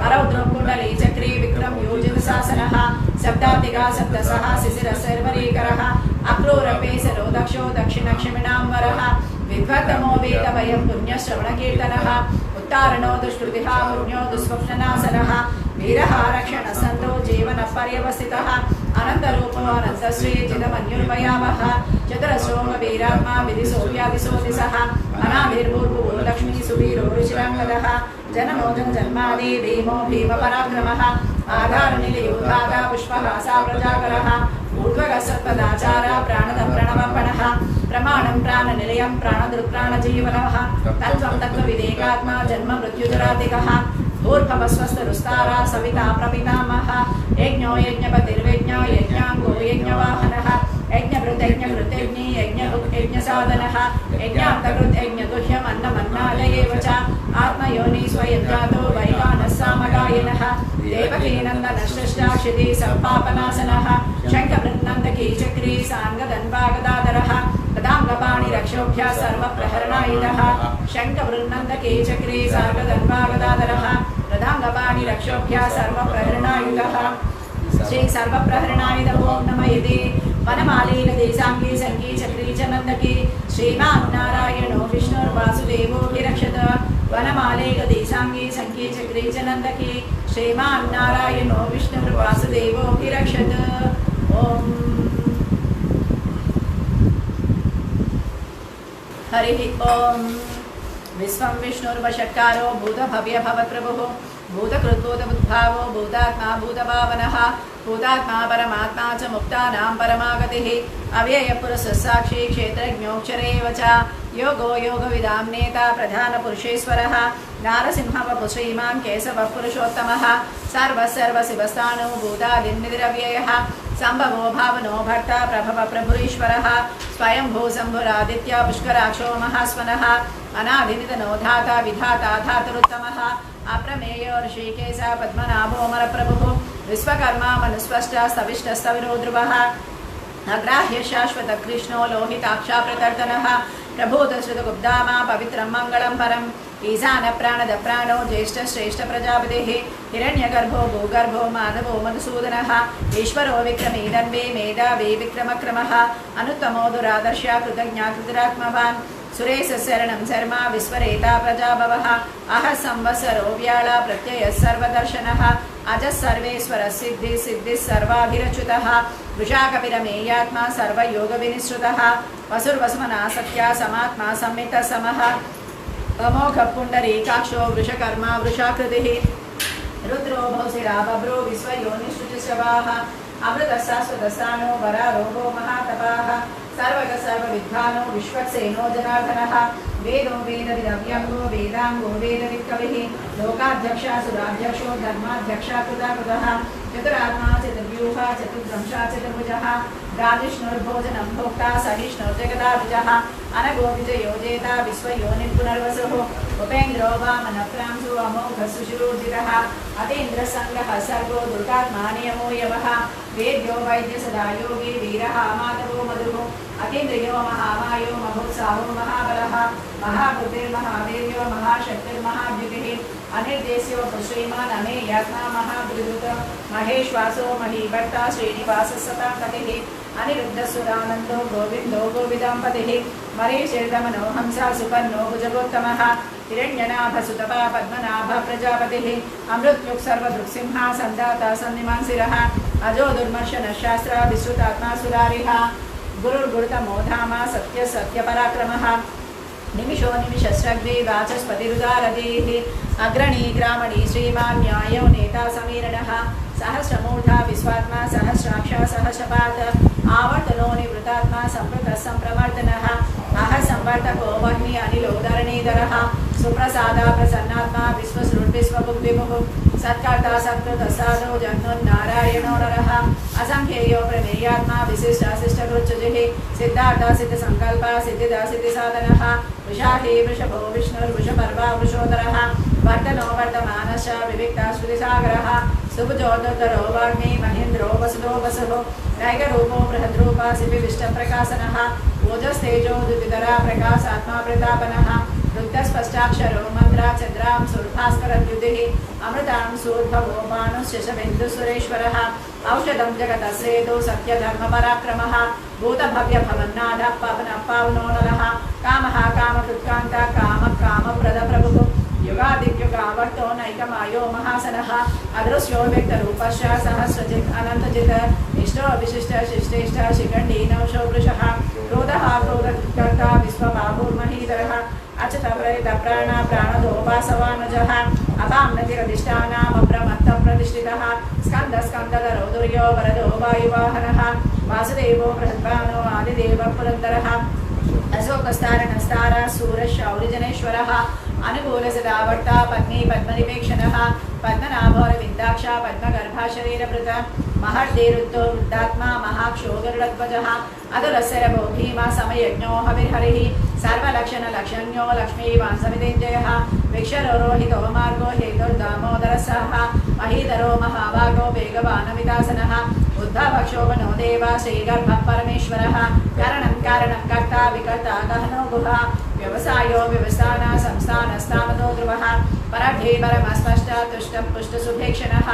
अरौद्रं कुण्डली चक्री विक्रम योजितशासनः सप्तातिका सप्तसः शिशिरशर्वरीकरः अक्रूरपेसरो दक्षो दक्षिणक्षिमिणाम्बरः विद्वत्तमो वेदभयं पुण्यश्रवणकीर्तनः उत्तारणो दुष्कृतिः पुण्यो दुःस्वप्ननाशनः वीरः रक्षणसन्तो जीवनपर्यवसितः अनन्तरूपो अनन्तश्री चिदमन्युर्भयावः चतुरश्रोम वीरात्मा विदिशो दिशः अनाभिर्भूर्भुवो लक्ष्मी सुवीरो ऋषिरङ्गदः जननो जनजन्मादि भीमो भीमपराक्रमः आधारनिलयोधागा पुष्पहासा प्रजाकरः ऊर्ध्वगः सत्पदाचार प्राणदं प्रणवपणः प्रमाणं प्राणनिलयं प्राणदृक्प्राणजीवनः तत्त्वं तत्त्वविदेकात्मा जन्म मृत्युजरातिकः भूर्भवस्वस्तरुस्तारा सविता प्रपितामहः यज्ञो यज्ञपतिर्विज्ञो यज्ञाङ्गो यज्ञवाहनः यज्ञभृत्यज्ञकृत्यज्ञी यज्ञसाधनः यज्ञान्तकृत् यज्ञगुह्यम् अन्नमन्नादयेव च आत्मयोनि स्वयं जातो वैवानः सामगायिनः देवकीनन्दनश्रेष्ठाक्षिति सम्पापनासनः शङ्खभृन्नन्दकी चक्री साङ्गदन्वागदाधरः तदाङ्गपाणिरक्षोभ्यः सर्वप्रहरणायुधः शङ्खभृन्नन्दकी चक्री साङ्गदन्वागदाधरः तदाङ्गपाणिरक्षोभ्यः सर्वप्रहरणायुधः श्री सर्वप्रहरणायुधो नमः इति वनमालीन देशांगी संगी चक्री च नंदकी श्रीमान नारायणो विष्णुर्वासुदेवो विरक्षत वनमालीन देशांगी संगी चक्री च नंदकी श्रीमान नारायणो विष्णुर्वासुदेवो विरक्षत। ओम हरि ओम विश्वं विष्णुर्वषट्कारो भूतभव्य भवत्प्रभुः भूतकृद्भूतबुद्भावो भूतात्मा भूतभावनः भूतात्मा परमात्मा च मुक्तानां परमागतिः अव्ययपुरुषसाक्षी क्षेत्रज्ञोक्षरेव च योगो योगविदां नेता प्रधानपुरुषेश्वरः नारसिंहवपु श्रीमान् केशवः पुरुषोत्तमः सर्वशिवस्थानो भूतादिन्निधिरव्ययः संभवो भावनो भर्ता प्रभव प्रभुरीश्वरः स्वयंभू शम्भुरादित्य पुष्कराक्षो महास्वनः अनादिनिधनो धाता विधाता धातुरुत्तमः अप्रमेयो ऋषिकेश पद्मनाभो मरप्रभुः विश्वकर्मा मनुस्वष्टा स्तविष्टस्तविरो ध्रुवः अग्राह्य शाश्वत कृष्णो लोहिताक्षा प्रतर्तनः प्रभूतश्रुतगुप्तामा पवित्रं मङ्गलं परम् ईशान प्राणद प्राणो ज्येष्ठ श्रेष्ठ प्रजापतिः हिरण्यगर्भो भूगर्भो माधवो मधुसूदनः ईश्वरो विक्रमी दन्वे मेधावी विक्रमक्रमः अनुत्तमो दुरादर्श कृतज्ञा कृतिरात्मवान् सुरेशशरणं शर्मा विश्वरेता प्रजाभवः अहः संवत्सरो व्याळा प्रत्ययः सर्वदर्शनः अजः सर्वेश्वरः सिद्धिः सर्वाभिरच्युतः वृषाकपिरमेयात्मा सर्वयोगविनिश्रुतः वसुर्वसुमना सत्या समात्मा संमितः समः अमोघः पुण्डरीकाक्षो वृषकर्मा वृषाकृतिः रुद्रो भौसिरा बभ्रो विश्वयोनिष्ठुचशवाः अमृतः शाश्वतस्थानो वरारोहो महातपाः सर्वगः सर्वविद्वानो विश्वक्सेनो जनार्दनः वेदो वेदविदव्यङ्गो वेदाङ्गो वेदवित्कविः लोकाध्यक्षा सुराध्यक्षो धर्माध्यक्षा कृताकृतः चतुरात्मा चतुर्व्यूहा चतुर्दंशा चतुर्भुजः राजिष्णुर्भोजनं भोक्ता सहिष्णुर्जगदाभिजः अनगो विजयोजेता विश्वयोनिर्पुनर्वसुः उपेन्द्रो वामनप्रांशु अमोघः सुशिरोजितः अतीन्द्रसङ्गः सर्गो दुर्गात्मा नियमो यवः वेद्यो वैद्यसदा योगी वीरः माधवो मधुः अतीन्द्रियो महामायो महोत्साहो महाबलः महाबुद्धिर्महावीर्यो महाशक्तिर्महाद्युतिः अनिर्देश्यो श्रीमान् अमेयात्मा महाबृहृत महेश्वासो महीभट्टा श्रीनिवासस्सतां पतिः अनिरुद्धसुरानन्दो गोविन्दो गोविदाम्पतिः मरीचिर्दमनो हंसा सुपर्णो भुजगोत्तमः हिरण्यनाभसुतपा पद्मनाभ प्रजापतिः अमृत्युक् सर्वदृक्सिंहा सन्दाता सन्निमांसिरः अजो दुर्मर्शनशास्त्र विश्रुतात्मा सुरारिः गुरुर्गुरुतमो धाम सत्य सत्यपराक्रमः निमिषो निमिषस्रग्वे वाचस्पतिरुदारधीः अग्रणी ग्रामणी श्रीमान् न्यायो नेता समीरणः सहस्रमूर्धा विश्वात्मा सहस्राक्षा सहस्रपात् आवर्तनो निवृतात्मा सम्प्रतः सम्प्रवर्तनः अह संवर्तको वह्नि अनिलोदरणीधरः सुप्रसादा प्रसन्नात्मा विश्वसृड्विश्वभुग्विभुः सत्कर्ता सत्कृतसाधो जन्मोन्नारायणो नरः असंख्येयो प्रमेयात्मा विशिष्टाशिष्टकृच्युजिः सिद्धार्थ सिद्धसङ्कल्पः सिद्धिदा सिद्धिसाधनः वृषाही वृषभो विष्णुर्वृषपर्वा वृषोदरः वर्तनो वर्तमानश्च विविक्ता श्रुतिसागरः सुभुजोदरो वाग्मी महेन्द्रो वसुदो वसुः नैकरूपो बृहद्रूपा सिविविष्टप्रकाशनः ओजस्तेजो द्विविधरा प्रकाशात्मा प्रतापनः रुद्रस्पष्टाक्षरो मन्द्रा चन्द्रां सुरभास्करद्युतिः अमृतां सूर्भवो भानुशशबिन्दुसुरेश्वरः औषधं जगतश्रेतो सत्यधर्मपराक्रमः भूतभव्यभवन्नाथः पवनः पावनो नरः कामः कामकृत्कान्तः कामप्रदप्रभुः युगादित्युगावर्तो नैकमायो महासनः अदृश्यो व्यक्तरूपश्च सहस्रजित् अनन्तजित् इष्टो विशिष्ट शिष्टेष्ट शिखण्डी नवशो वृषः क्रोधः क्रोधकर्ता विश्वबाहुर्महीधरः अच्युतप्रेतप्राण प्राणदोपासवानुजः अपाम्नतिरधिष्ठानामप्रमत्तं प्रतिष्ठितः स्कन्दस्कन्दधरो दुर्यो वरदो वायुवाहनः वासुदेवो बृहद्भानो आदिदेवः पुरन्दरः अशोकस्तारणस्तारा सूरशौर्यजनेश्वरः अनुकूलसदावर्ता पद्मी पद्मनिपेक्षणः पद्मनाभोरविन्दाक्षा पद्मगर्भा शरीरभृत महर्देरुद्धो वृद्धात्मा महाक्षो गरुडध्वजः अधुरस्सरभो भीमा समयज्ञो हविर्हरिः सर्वलक्षणलक्षण्यो लक्ष्मीवान् समितेञ्जयः विक्षरोहितो मार्गो हेतुर्दामोदरसः महीधरो महाभागो वेगवानविदासनः उद्धवक्षोभनो देव श्रीगर्भः परमेश्वरः करणं कारणं कर्ता विकर्ता गहनो गुहा व्यवसायो व्यवस्थान संस्थानस्तावतो ध्रुवः परढे परमस्पष्ट तुष्टं पुष्टसुभेक्षणः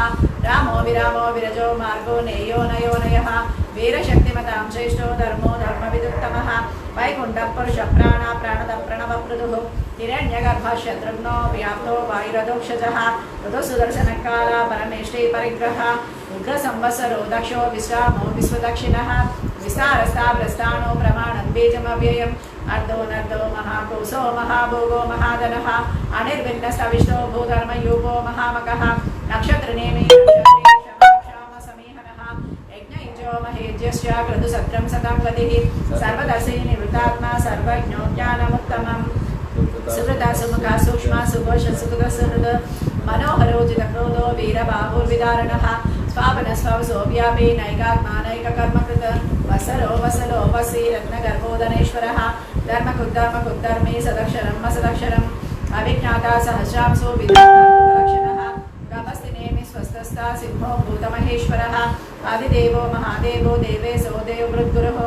रामो विरामो विरजो मार्गो नेयो नयोनयः वीरशक्तिमतां श्रेष्ठो धर्मो धर्मविदुत्तमः वैकुण्ठः पुरुषः प्राणः प्राणदः प्रणवपृदुः हिरण्यगर्भः शत्रुघ्नो व्याप्तो वायुरधोक्षजः ऋतुसुदर्शनकाला परमेष्ठी परिग्रहः उग्रसंवत्सरो दक्षो विश्रामो विश्वदक्षिणः विस्तारस्ताव्रस्तानो प्रमाणं बीजमव्ययम् अर्धो नर्धो महाकोशो महाभोगो महाधनः अनिर्भिन्नस्तविष्टो भूधर्मयूपो महामकः नक्षत्रनेमि क्षामसमीहनः यज्ञयुजो महेज्यश्च क्रतुसत्रं सतां गतिः सर्वदर्शी निवृत्तात्मा सर्वज्ञो ज्ञानमुत्तमम् सुहृदा सुमुखा सूक्ष्मा सुघोष सुकृतसुहृद मनोहरो जितक्रोधो वीरबाहुर्विदारणः स्वापनस्वसो व्यापी नैकात्मा नैककर्मकृत वसरो वसलो वसी रत्नगर्भोदनेश्वरः धर्मकुद्धर्मी सदक्षरम् असदक्षरम् अविज्ञाता सहस्रांसो विदक्षिणः गमस्तिनेमि स्वस्थस्था सिंहो भूतमहेश्वरः आदिदेवो महादेवो देवेशो देववृद्गुरुः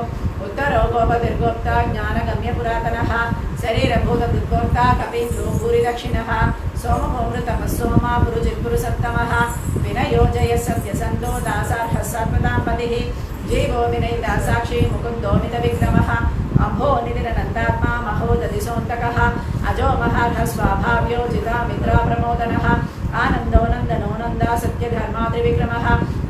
उत्तरो गोपतिर्गोप्ता ज्ञानगम्यपुरातनः शरीरभूतभृद्गोप्ता कवीन्द्रो भूरिदक्षिणः सोमभोमृतमः सोमा पुरुजित्पुरुसत्तमः विनयो जय सत्यसन्तो दासार्हः सर्वदाम्पतिः जीवो विनयिता साक्षी मुकुन्दोमितविक्रमः अम्भो निधिरनन्तात्मा महोदधिसोऽन्तकः अजो महार्हः स्वाभाव्यो जितामित्रा प्रमोदनः आनन्दो नन्दनो नन्दा सत्यधर्माद्रिविक्रमः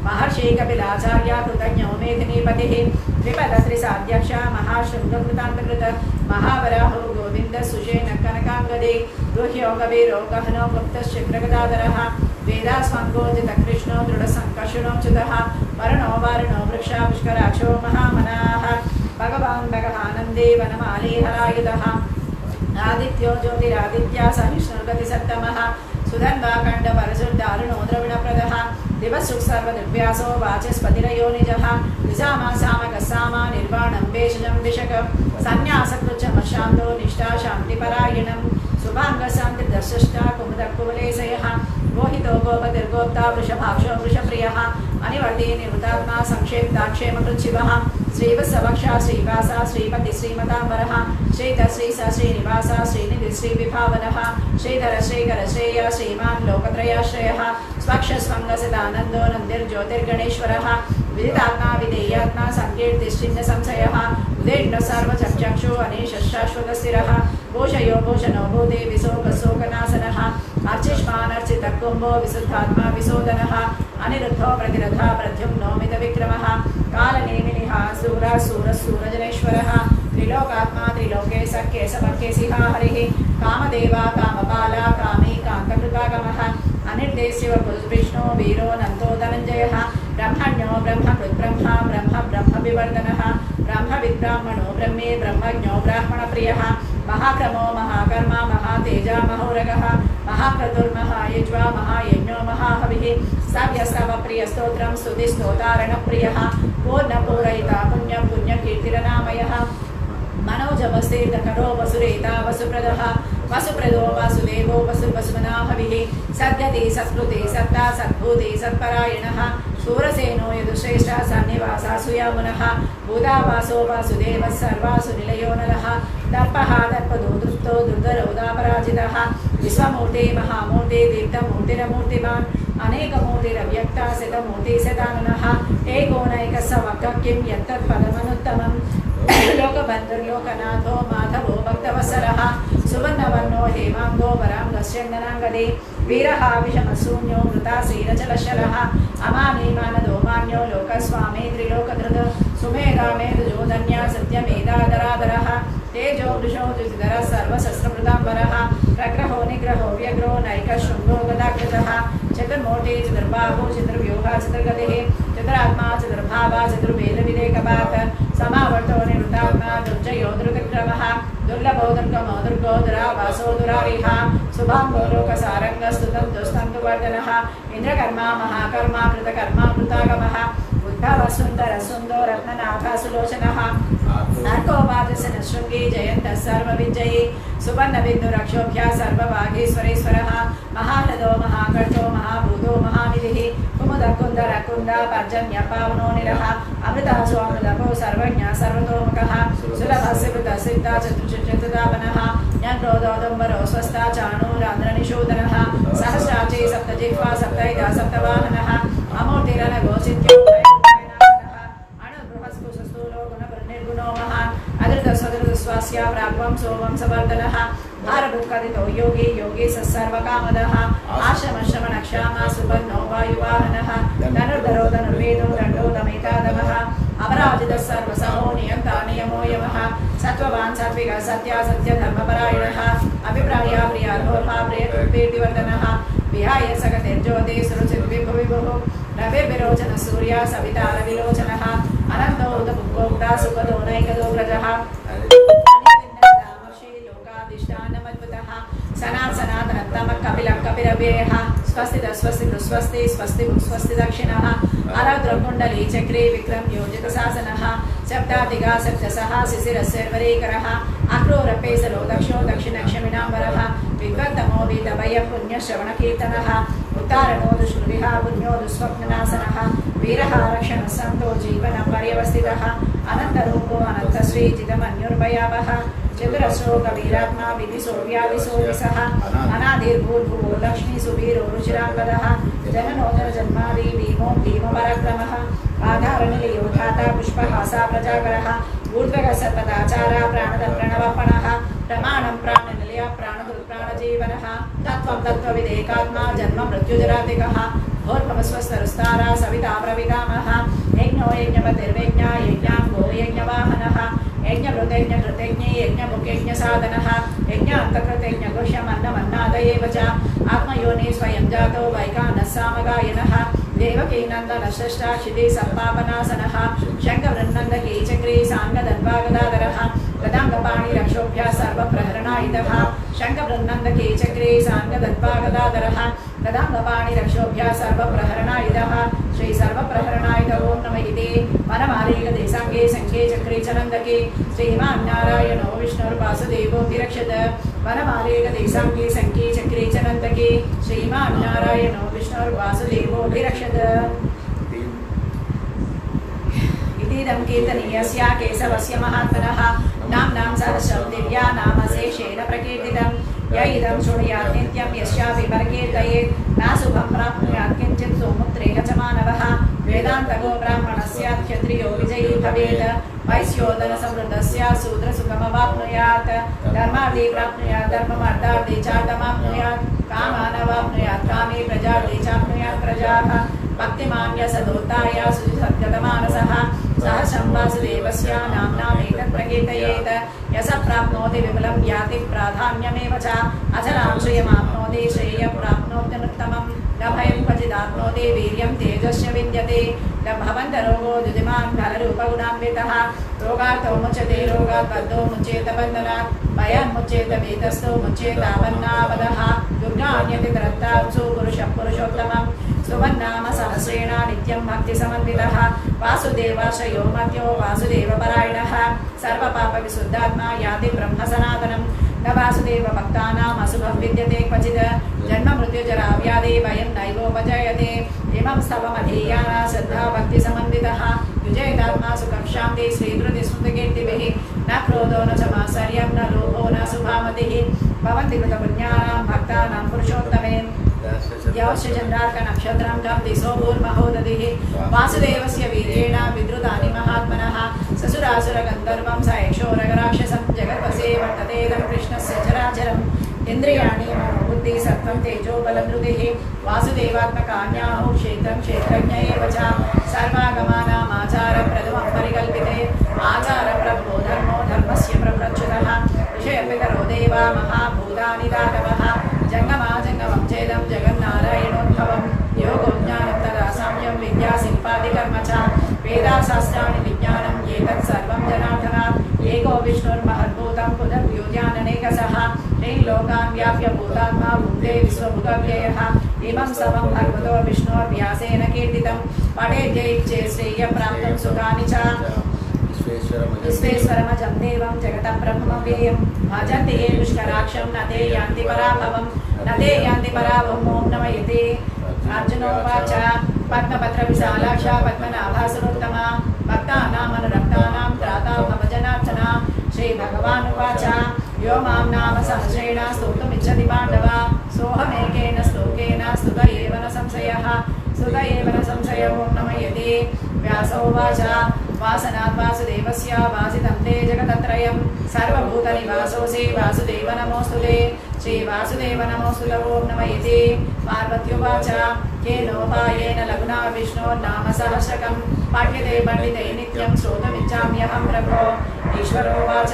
महर्षि कपिलाचार्य कृतज्ञो मेधिनीपतिः त्रिपदत्रिसाध्यक्ष महाशृङ्गकृतान्तकृत महावराहो गोविन्द सुषेण कनकाङ्गदे गुह्यो कवीरो गहनो गुप्तश्चित्रगदाधरः वेदास्वङ्गोजितकृष्णो दृढसङ्कर्षणोच्युतः वरुणो वारुणो वृक्षा पुष्कराक्षो महामनाः भगवान् भगवानन्दे वनमाली हरायुधः आदित्यो ज्योतिरादित्या सहिष्णुर्गतिसत्तमः सुधन्वाकण्डपरशुर्दारुणो द्रविणप्रदः दिवसुक् सर्वदिव्यासो वाचस्पतिरयोनिजः निजामासामकस्सामा निर्वाणं भेषजं विशकं सन्न्यासकृच्छमशान्तो निष्ठा शान्तिपरायणं शुभाङ्गशान्तिर्दर्शष्टा कुमुदकुवलेशयः गोहितो गोपतिर्गोप्ता वृषभाक्षो वृषप्रियः अनिवर्ती निवृतात्मा संक्षेप्ताक्षेमकृच्छिवः श्रीवत्सवक्षा श्रीवासा श्रीमति श्रीमतांबरः श्रीधश्री स श्रीनिवासा श्रीनिधि श्रीविभावनः श्रीधर श्रीकर श्रेय श्रीमान् लोकत्रयाश्रयः स्वक्षस्वङ्गसदानन्दो नन्दिर्ज्योतिर्गणेश्वरः विदितात्मा विधेयात्मा सङ्कीर्तिश्चिन्न संशयः उदेन्न सर्वचक्षुः अनीशशाश्वतस्थिरः भूषयो भूषणो भूते विशोकशोकनाशनः अर्चिष्मानर्चितकुम्भो विशुद्धात्मा विशोधनः अनिरुद्धो प्रतिरथा प्रद्युम्नो मितविक्रमः कालनेमिनिः सूरसूरसूरजनेश्वरः त्रिलोकात्मा त्रिलोके सकेशवकेशिहा हरिः कामदेवा कामपाला कामी कान्तकृतागमः अनिर्देश्य विष्णु वीरो नन्तो धनञ्जयः ब्रह्मण्यो ब्रह्मकृद्ब्रह्मा ब्रह्म ब्रह्मविवर्धनः ब्रह्मविद्ब्राह्मणो ब्रह्मे ब्रह्मज्ञो ब्राह्मणप्रियः महाक्रमो महाकर्मा महातेजा महोरगः महाक्रतुर्महायज्वा महायज्ञो महाहविः सव्यस्तवप्रियस्तोत्रं स्तुतिस्तोतारणप्रियः पूर्णपूरयिता पुण्यं पुण्यकीर्तिरनामयः मनोजवस्तीर्थकरो वसुरेता वसुप्रदः वसुप्रदो वासुदेवो वसुवसुमनाहविः सद्यते सत्कृते सत्ता सद्भूते सत्परायणः शूरसेनो यदुश्रेष्ठः सन्निवासा सुयामुनः भूतावासो वासुदेवः सर्वासु निलयो नरः दर्पः दर्पदो दृष्टो दुर्धरोदापराजितः विश्वमूर्ते महामूर्ते दीप्तमूर्तिरमूर्तिमान् अनेकमूर्तिरव्यक्ता शतमूर्ति शताननः एकोनैकस्य वक्तं किं यत्तत्पदमनुत्तमम् लोकबन्धुर्लोकनाथो माधवो भक्तवत्सलः सुवर्णवर्णो हेमाङ्गो वराङ्गस्यन्दनाङ्गदे वीरः विषमशून्यो मृताशीरचलशलः अमानीमानदो मान्यो लोकस्वामी त्रिलोकधृत सुमेधामेधुजोधन्या सत्यमेधाधराधरः तेजो वृषो द्विधरः सर्वशस्त्रभृताम्बरः प्रग्रहो निग्रहो व्यग्रो नैकशृङ्गो गदाकृतः चतुर्मूर्ति चतुर्बाहु चतुर्व्यूहा चतुर्गतिः चतुरात्मा चतुर्भावा चतुर्वेदविदेकपात समावर्तो निवृत्तात्मा दुर्जयो दुर्विक्रमः दुर्लभो दुर्गमो दुर्गो दुरावासो दुरारिः शुभाङ्गो लोकसारङ्गस्तुतं दुस्तन्तुवर्धनः इन्द्रकर्मा महाकर्मा कृतकर्मा कृतागमः उद्भव सुन्दर सुन्दो रत्ननाथ सुलोचनः अर्कोपादसन शृङ्गी जयन्तः सर्वविजयी सुवर्णबिन्दुरक्षोभ्यः सर्ववागीश्वरेश्वरः महाहृदो महाकर्तो महाभूतो महानिधिः कुमुदकुन्दर कुन्द पर्जन्यपावनो निरः अमृतासु अमृतपो सर्वज्ञः सर्वतोमुखः सुलभस्य कृतसिद्धा चतुर्चतुर्दापनः ज्ञानक्रोधोदम्बरो स्वस्था चाणूरान्द्रनिषूदनः सहस्राचे सप्तजिह्वा सप्तैदा सप्तवाहनः अमूर्तिरनघोषित्यो स्वास्या प्राग्वं सोमं सवर्धनः भारभुक्कदितो योगी योगी सर्वकामदः आश्रमश्रमणक्षामा सुबन्नो वायुवाहनः धनुर्धरो धनुर्वेदो दण्डो दमेतादमः अपराजितः सर्वसहो नियन्ता नियमो यमः सत्त्ववान् सात्विकः सत्या सत्यधर्मपरायणः अभिप्राया प्रियार्होर्हा प्रियकृत्कीर्तिवर्धनः विहाय सगतिर्ज्योतिः सुरुचिर्विभुविभुः रविर्विरोचनः सूर्यः सविता रविलोचनः अनन्तो उदपुग्गोक्ता सुखदो नैकदो लोकाधिष्ठानमद्भुतः सनातनतमः कपिलः कपिरव्ययः स्वस्ति स्वस्ति स्वस्ति स्वस्ति स्वस्ति दक्षिणः आराद्रकुण्डली चक्रे विक्रम योजितशासनः सप्ताधिका सप्तसः शिशिरस्यर्वरीकरः अक्रूरपेसलो दक्षो दक्षिणक्षमिणाम्बरः विद्वत्तमो वीतभयः पुण्यश्रवणकीर्तनः उत्तारणो दुष्कृतिः पुण्यो दुःस्वप्ननाशनः वीरः रक्षणः सन्तो जीवनपर्यवस्थितः अनन्तरूपो अनन्तश्रीजितमन्युर्भयावः चतुरस्रो कबीरात्मा विधिसो व्याधिसो दिशः अनादिर्भूर्भुवो लक्ष्मी सुवीरो रुचिराङ्गदः जननोदर जन्मादि भीमो भीमपराक्रमः आधारनिलयो धाता पुष्पहासा प्रजाकरः ऊर्ध्वगसत्पदाचारा प्राणद प्रणवपणः प्रमाणं प्राणनिलय प्राणजीवनः तत्त्वं तत्त्वविदेकात्मा जन्म मृत्युजरातिकः भोर्भवस्वस्तरुस्तारा सविता प्रवितामः यज्ञो यज्ञपतिर्वेज्ञ यज्ञाङ्गो यज्ञवाहनः यज्ञभृतयज्ञकृतयज्ञ यज्ञमुखयज्ञसाधनः यज्ञान्तकृतयज्ञगुह्यमन्नमन्नादयेव च आत्मयोनि स्वयं जातो वैकानः सामगायनः देवकीनन्दनश्रेष्ठा क्षितिसम्पापनासनः शङ्खवृन्नन्दकी चक्री साङ्गदन्वागदाधरः गदाङ्गपाणिरक्षोभ्यः सर्वप्रहरणायुधः शङ्खवृन्नन्दकी चक्री साङ्गदन्वागदाधरः गदाङ्गपाणिरक्षोभ्यः सर्वप्रहरणायुधः श्री सर्वप्रहरणायुध ओं नमः इति वनमालीगदेशाङ्गे शङ्खे चक्रे च नन्दके श्रीमान्नारायणो विष्णुर्वासुदेवोऽभिरक्षत वनमालीगदेशाङ्गे शङ्खे चक्रे च नन्दके श्रीमान्नारायणो विष्णुर्वासुदेवोऽभिरक्षत इति इदं कीर्तनीयस्य केशवस्य महात्मनः नाम्नां सहस्रं दिव्या नामशेषेण प्रकीर्तितं य इदं शृणुयात् नित्यं यस्यापि परकीर्तयेत् न शुभं प्राप्नुयात् किञ्चित् सौमुत्रेण च मानवः वेदान्तगो ब्राह्मणस्य क्षत्रियो विजयी भवेत् वैश्योदनसमृद्धस्य शूद्रसुखमवाप्नुयात् धर्मार्थे प्राप्नुयात् धर्ममर्थार्थे चार्थमाप्नुयात् कामानवाप्नुयात् कामे प्रजार्थे चाप्नुयात् प्रजाः भक्तिमान्य सदोत्ताय सुसद्गतमानसः सहस्रं वासुदेवस्य नाम्नामेतत् प्रकीर्तयेत् यस प्राप्नोति विमलं याति प्राधान्यमेव च अचलां श्रियमाप्नोति श्रेयं प्राप्नोत्यनुत्तमं न भयं क्वचिदाप्नोति वीर्यं तेजस्य विद्यते न भवन्तरोगो द्युतिमान् फलरूपगुणान्वितः रोगार्थो मुच्यते रोगात् बद्धो मुच्येत बन्धनात् भयान्मुच्येत वेदस्थो मुच्येतावन्नावदः दुर्गान्यतितरत्तात्सु पुरुषः पुरुषोत्तमं सुवन्नाम सहस्रेण नित्यं भक्तिसमन्वितः वासुदेवाश्रयो मध्यो वासुदेवपरायणः सर्वपापविशुद्धात्मा याति ब्रह्म सनातनं न वासुदेव भक्तानाम् अशुभं विद्यते क्वचित् जन्ममृत्युजराव्याधि भयं नैवोपजयते इमं स्तवमधीयाना श्रद्धा भक्तिसमन्वितः युजयतात्मा सुखं शान्ति श्रीधृतिस्मृतिकीर्तिभिः न क्रोधो न च मात्सर्यं न लोभो न शुभामतिः भवन्ति कृतपुण्यानां भक्तानां पुरुषोत्तमे यौश्चन्द्रार्कनक्षत्रं तं दिशो भूर्महोदधिः वासुदेवस्य वीर्येण विद्रुतानि महात्मनः ससुरासुरगन्धर्वं स यक्षोरगराक्षसं जगद्वसे वर्तते तं कृष्णस्य चराचरम् इन्द्रियाणि मनोबुद्धि सत्त्वं तेजो बलधृतिः वासुदेवात्मकान्याहुः क्षेत्रं क्षेत्रज्ञ एव च सर्वागमानामाचारप्रथमं परिकल्पिते आचारप्रभो धर्मो धर्मस्य प्रप्रच्युतः विषयपितरो देवा महाभूतानि दातवः जङ्गमा जङ्गमं चेदं जगन्नारायणोद्भवं योगो ज्ञानं तदा साम्यं विद्या शिल्पादिकर्म च वेदाशास्त्राणि विज्ञानं एतत् सर्वं जनार्दनात् एको विष्णुर्महद्भूतं पुनर्व्यूज्याननेकशः लोकान् व्याप्य भूतात्मा भुङ्क्ते विश्वभुगव्ययः इमं सर्वं भगवतो विष्णोर्व्यासेन कीर्तितं पठेद्यैच्छे श्रेयप्राप्तं सुखानि च विश्वेश्वरमजं देवं जगतः ब्रह्मव्ययं भजन्ति ये दुष्कराक्षं न ते यान्ति पराभवं न ते यान्ति पराभवं ॐ नमयते अर्जुनोवाच पद्मपत्रविशालाक्ष पद्मनाभासुरोत्तमा भक्तानामनुरक्तानां त्राता भवजनार्चना श्रीभगवानुवाच यो मां नाम सहस्रेण स्तोतुमिच्छति पाण्डव सोऽहमेकेन श्लोकेन स्तुत एव न संशयः ॐ नमयते व्यासोवाच वासनात् वासुदेवस्य वासितं ते जगतत्रयं सर्वभूतनिवासोऽसि वासुदेव नमोऽस्तुते श्रीवासुदेव नमोऽस्तुते ॐ नमयते पार्वत्युवाच केनोपायेन लघुना विष्णोर्नाम सहस्रकं पाठ्यते पण्डिते नित्यं श्रोतुमिच्छाम्यहं प्रभो ईश्वरोवाच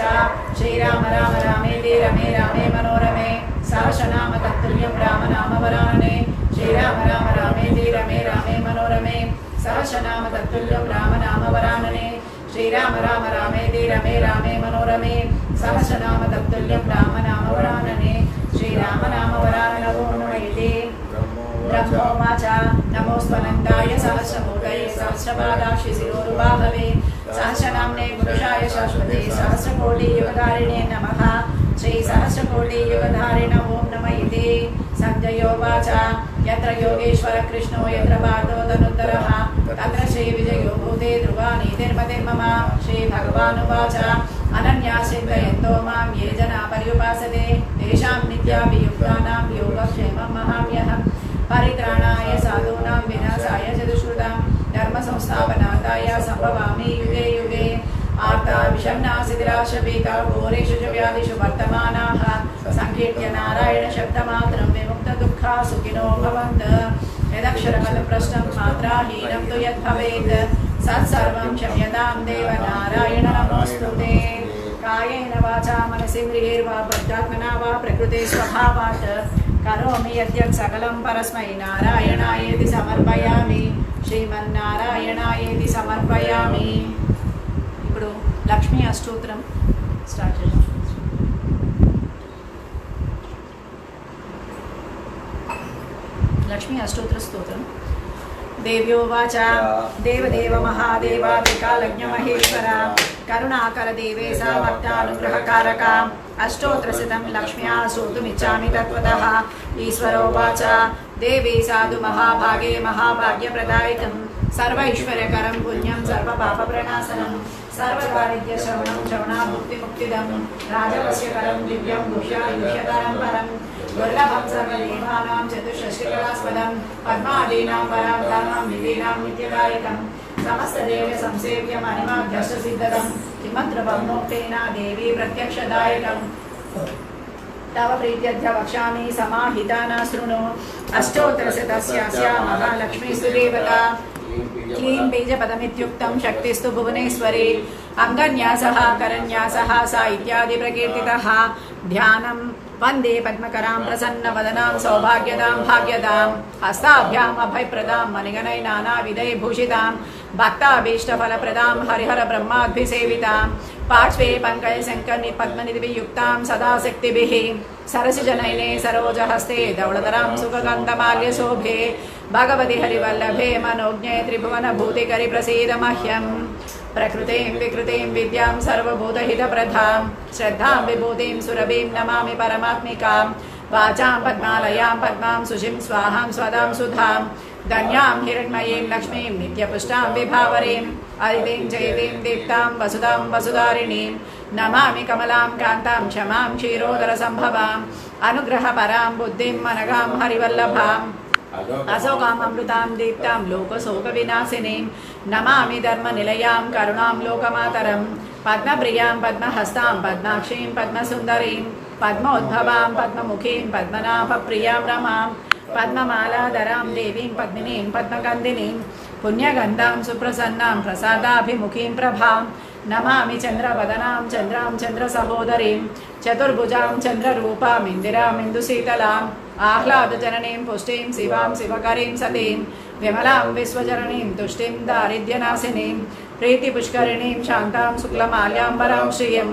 श्रीराम राम रामेति रमे रामे मनोरमे सहस्रनाम तत्तुल्यं रामनाम वरानने श्रीराम राम रामेति रमे रामे मनोरमे सहस्रनाम तत्तुल्यं रामनाम वरानने श्रीराम राम रामेति रमे रामे मनोरमे सहस्रनाम तत्तुल्यं रामनाम वरानने श्रीराम नाम वरानने ॐ नमयते ब्रह्मोवाच नमोऽस्त्वनन्ताय सहस्रमूर्तये सहस्रपादाक्षि शिरोरुबाहवे सहस्रनाम्ने पुरुषाय शाश्वते सहस्रकोटियुगधारिणे नमः श्रीसहस्रकोटियुगधारिण ॐ नमयते सञ्जयोवाच यत्र योगेश्वर कृष्णो यत्र पार्थो धनुर्धरः तत्र श्रीविजयो भूते ध्रुवानीतिर्मतिर्मम श्रीभगवानुवाच अनन्या चिन्तयन्तो मां ये जना पर्युपासते तेषां नित्याभियुक्तानां योगक्षेमं महाम्यहम् परित्राणाय साधूनां विनाशाय च दुष्कृतां धर्मसंस्थापनार्थाय सम्भवामि युगे युगे आर्ता विषण्णा शिथिलाशपीता घोरेषु च व्याधिषु वर्तमानाः सङ्कीर्त्य नारायणशब्दमात्रं विमुक्तदुःखा सुखिनो भवन्तः यदक्षरपदप्रश्नं मात्राहीनं तु यद्भवेत् सत्सर्वं क्षम्यतां देव नारायण नमोऽस्तुते कायेन वाचा मनसेन्द्रियैर्वा बुद्ध्यात्मना वा प्रकृते स्वभावात् करोमि यद्यत् सकलं परस्मै नारायणायेति समर्पयामि శ్రీమన్నారాయణాయేతి సమర్పయామి. ఇప్పుడు లక్ష్మీ అష్టోత్తరం స్టార్ట్ చేద్దాం. లక్ష్మీ అష్టోత్తర స్తోత్రం. దేవ్యోవాచ దేవదేవ మహాదేవాదికాలజ్ఞ మహేశ్వర కరుణాకర దేవేశ భక్తానుగ్రహకారక అష్టోత్తరశతం లక్ష్మ్యా శ్రోతుమిచ్చామి తత్వతః. ఈశ్వరోవాచ దేవీ సాధు మహాభాగే మహాభాగ్యప్రదాయకం सर्व ऐश्वर्यकरं पुण्यं सर्व पापप्रणाशनं सर्वदारिद्र्यश्रवणं श्रवणाभुक्तिमुक्तिदं राजवश्यकरं दिव्यं गुह्यतरं परं दुर्लभं सर्वदेवानां चतुष्षष्टिकलास्पदं पद्मादीनां परां निधीनां नित्यदायकं समस्तदेव संसेव्यमनिमाभ्यष्टसिद्धदं किमद्रवमोक्तेन देवी प्रत्यक्षदायकम् तव प्रीत्यद्य वक्ष्यामि समाहिता न शृणु अष्टोत्तरशतस्यास्या महालक्ष्मीस्तु देवता क्लीं बीजपदमित्युक्तं शक्तिस्तु भुवनेश्वरी अङ्गन्यासः करन्यासः सा इत्यादि प्रकीर्तितः ध्यानं वन्दे पद्मकरां प्रसन्नवदनां सौभाग्यदां भाग्यदां हस्ताभ्याम् अभयप्रदां मणिगणैः नानाविधैः भूषितां भक्ताभीष्टफलप्रदां हरिहरब्रह्माद्भिसेवितां पार्श्वे पङ्कजशङ्करपद्मनिधिभियुक्तां सदा शक्तिभिः सरसिजनयने सरोजहस्ते धवलधरां सुखगन्धमाल्यशोभे भगवति हरिवल्लभे मनोज्ञे त्रिभुवनभूतिकरि प्रसीद मह्यम् प्रकृतिं विकृतिं विद्यां सर्वभूतहितप्रधां श्रद्धां विभूतिं सुरभिं नमामि परमात्मिकां वाचां पद्मालयां पद्मां सुषिं स्वाहां स्वदां सुधां धन्यां हिरण्मयीं लक्ष्मीं नित्यपुष्टां विभावरीं अदितिं जयतीं दीप्तां वसुधां वसुधारिणीं नमामि कमलां कान्तां क्षमां क्षीरोदरसम्भवाम् अनुग्रहपरां बुद्धिं मनगां हरिवल्लभाम् अशोकामृतां दीप्तां लोकशोकविनाशिनीं नमामि धर्मनिलयां करुणां लोकमातरं पद्मप्रियां पद्महस्तां पद्माक्षीं पद्मसुन्दरीं पद्मोद्भवां पद्ममुखीं पद्मनाभप्रियां रमां पद्ममालाधरां देवीं पद्मिनीं पद्मगन्धिनीं पुण्यगन्धां सुप्रसन्नां प्रसादाभिमुखीं प्रभां नमामि चन्द्रवदनां चन्द्रां चन्द्रसहोदरीं चतुर्भुजां चन्द्ररूपाम् इन्दिराम् इन्दुशीतलाम् आह्लादजननीं पुष्टिं शिवां शिवकरीं सतीं विमलां विश्वजननीं तुष्टिं दारिद्र्यनाशिनीं प्रीतिपुष्करिणीं शान्तां शुक्लमाल्याम्बरां श्रियं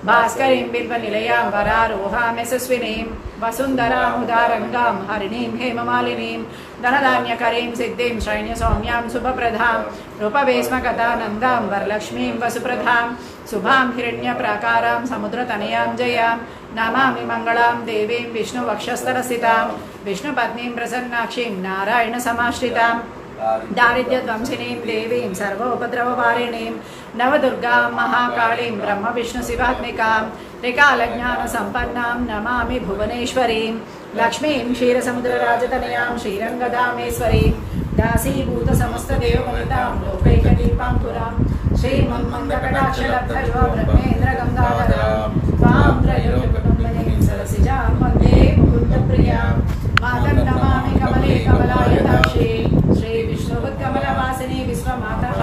भास्करीं बिल्वनिलयां वरारोहां यशस्विनीं वसुन्धरामुदारङ्गां हरिणीं हेममालिनीं धनधान्यकरीं सिद्धिं श्रैण्यसौम्यां शुभप्रदां रूपभेस्मकथानन्दां वरलक्ष्मीं वसुप्रदां शुभां हिरण्यप्राकारां समुद्रतनयां जयां नमामि मङ्गलां देवीं विष्णुवक्षस्थलस्थितां विष्णुपत्नीं प्रसन्नाक्षीं नारायणसमाश्रितां दारिद्र्यध्वंसिनीं देवीं सर्वोपद्रववारिणीं नवदुर्गां महाकालीं ब्रह्मविष्णुशिवात्मिकां त्रिकालज्ञानसम्पन्नां नमामि भुवनेश्वरीं लक्ष्मीं क्षीरसमुद्रराजतनयां श्रीरङ्गधामेश्वरीं दासीभूतसमस्तदेववनितां लोकैकदीपां पुरां श्रीमन्मन्दकटाक्षलब्धैव ब्रह्मेन्द्रगङ्गाधरां त्वां त्रयोकुटुम्बिनीं सरसिजां वन्दे मुकुन्दप्रियां मातं नमामि कमले कमलायताक्षी श्रीविष्णुवत्कमलवासिनी विश्वमातः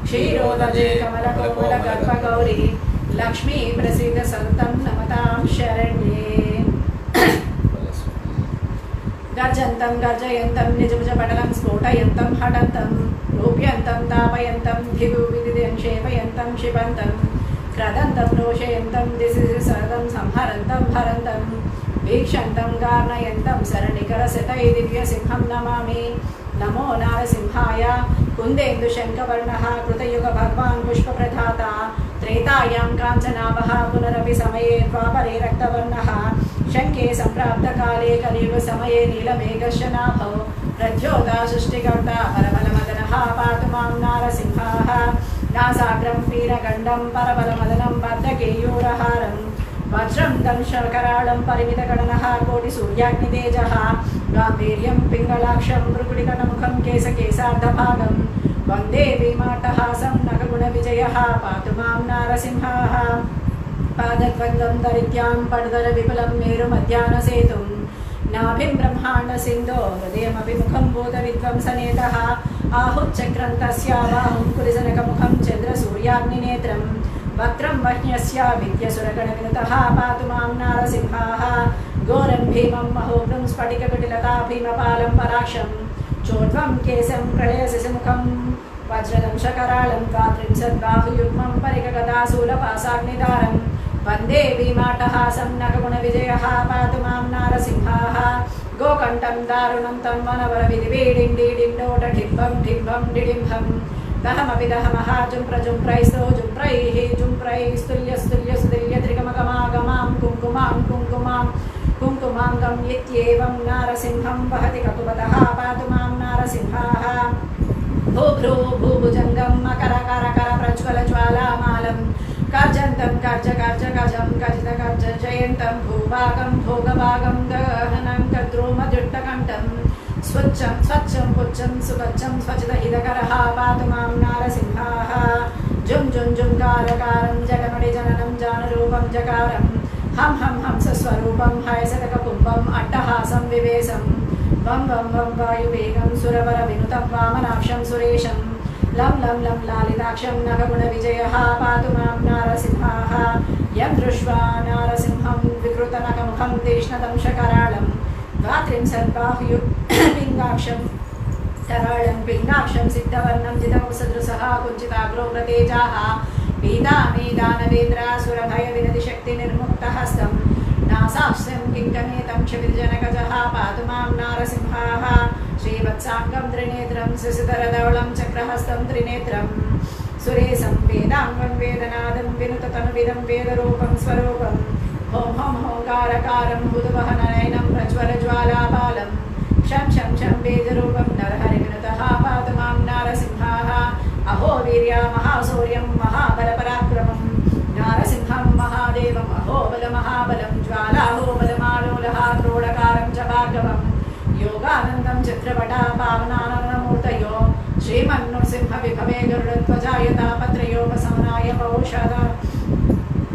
क्षीरोदजे कमलकोमलगर्भगौरी लक्ष्मी प्रसीद सन्तं नमतां शरण्ये गर्जन्तं गर्जयन्तं निजभुजपटलं स्फोटयन्तं हठन्तं रूप्यन्तं तापयन्तं धिवुविदिदं क्षेपयन्तं क्षिपन्तं क्रदन्तं रोषयन्तं दिशिसरदं संहरन्तं हरन्तं वीक्षन्तं गार्णयन्तं सरणिकरशतै दिव्यसिंहं नमामि नमो नारसिंहाय कुन्देन्दुशङ्खवर्णः कृतयुगभगवान् पुष्पप्रदाता त्रेतायां काञ्चनाभः पुनरपि समये द्वापरे रक्तवर्णः शङ्के सम्प्राप्तकाले कलियुगसमये नीलमेघश्च नाभौ प्रद्योता सृष्टिकर्ता परबलमदनः पातु मां नारसिंहः नासाग्रं पीनगण्डं परबलमदनं बद्धकेयूरहारं वज्रं दंशकराळं परिमितगणनः कोटिसूर्याग्नितेजः गाम्भीर्यं पिङ्गलाक्षं भ्रुकुटिकटमुखं केशकेशार्धभागं वन्दे भीमाट्टहासं नखगुणविजयः पातु मां नारसिंहः पादद्वन्द्वं दरिद्र्यां पडदरविपुलं मेरुमध्याह्नसेतुं नाभिं ब्रह्माण्डसिन्धो हृदयमपि मुखं भूतविद्वंसनेतः आहुच्चक्रं तस्य बाहुं कुलिजनकमुखं चन्द्रसूर्याग्निनेत्रं वक्त्रं वह्न्यस्य विद्यसुरगणविनुतः पातु मां नारसिंहः घोरं भीमं महोग्रं स्फटिककुटिलता भीमपालं पराक्षं चोर्ध्वं केशं प्रलयशिशुमुखं वज्रदंशकराळं द्वात्रिंशद्बाहुयुग्मं परिकगदाशूलपाशाग्निधारं वन्दे भीमाट्टहासं नखगुणविजयः पातु मां नारसिंहः गोकण्ठं दारुणं तं वनवरविधिवेडिण्डिडिण्डोटढिम्बं डिम्बं डिडिम्बं दहमपि दहमः जुम्प्रजुम्प्रैस्तो जुम्प्रैः जुम्प्रैस्तुल्यस्तुल्यस्तुल्यत्रिगमगमागमां कुङ्कुमां कुङ्कुमां कुङ्कुमाङ्गं इत्येवं नारसिंहं वहति ककुपतः पातु मां नारसिंहः भूभ्रू भूभुजङ्गं मकरकरकर प्रज्वलज्वालामालं कर्जन्तं कर्जकर्जकजं कजितकर्जयन्तं भूभागं भोगभागं गहनं कद्रुमजुट्टकण्ठं स्वच्छं स्वच्छं पुच्छं सुगच्छं स्वच्छितहितकरः पातु मां नारसिंहः जुं जुं जुंकारकारं जगमणिजननं जानरूपं जकारं हं हं हंसस्वरूपं हयसतककुम्भम् अट्टहासं विवेशं वं वं वं वायुवेगं सुरवरविनुतं वामनाक्षं सुरेशं लं लं लं लालिताक्षं नखगुणविजयः पातु मां नारसिंहः यं दृष्ट्वा नारसिंहं विकृतनखमुखं तीक्ष्णदंशकराळं द्वात्रिंशद्बाहुयुक्तं कराळं पिङ्गाक्षं सिद्धवर्णं जितवंसदृशः कुञ्चिताग्रो व्रतेजाः पीतामेदानवेन्द्रासुरभयविनतिशक्तिनिर्मुक्तहस्तं नासाक्ष्यं किङ्कमेतं क्षविर्जनकजः पातु मां नारसिंहः श्रीवत्साङ्गं त्रिनेत्रं सुसितरधवलं चक्रहस्तं त्रिनेत्रं सुरेशं वेदाङ्गं वेदनादं विनुततनुविदं वेदरूपं स्वरूपं हों हों होङ्कारकारं बुधवहनयनं प्रज्वलज्वालाबालं शं शं शं वेदरूपं नरहरिविनुतः पातु मां नारसिंहः अहो वीर्या महाशौर्यं महाबलपराक्रमं नारसिंहं महादेवम् अहोबलमहाबलं ज्वालाहोबलमालोलः क्रोडकारं च भार्गवं योगानन्दं चित्रपटा पावनानन्दमूर्तयो श्रीमन्नृसिंहविभवे गरुडध्वजाय तापत्रयोपशमनाय पौषध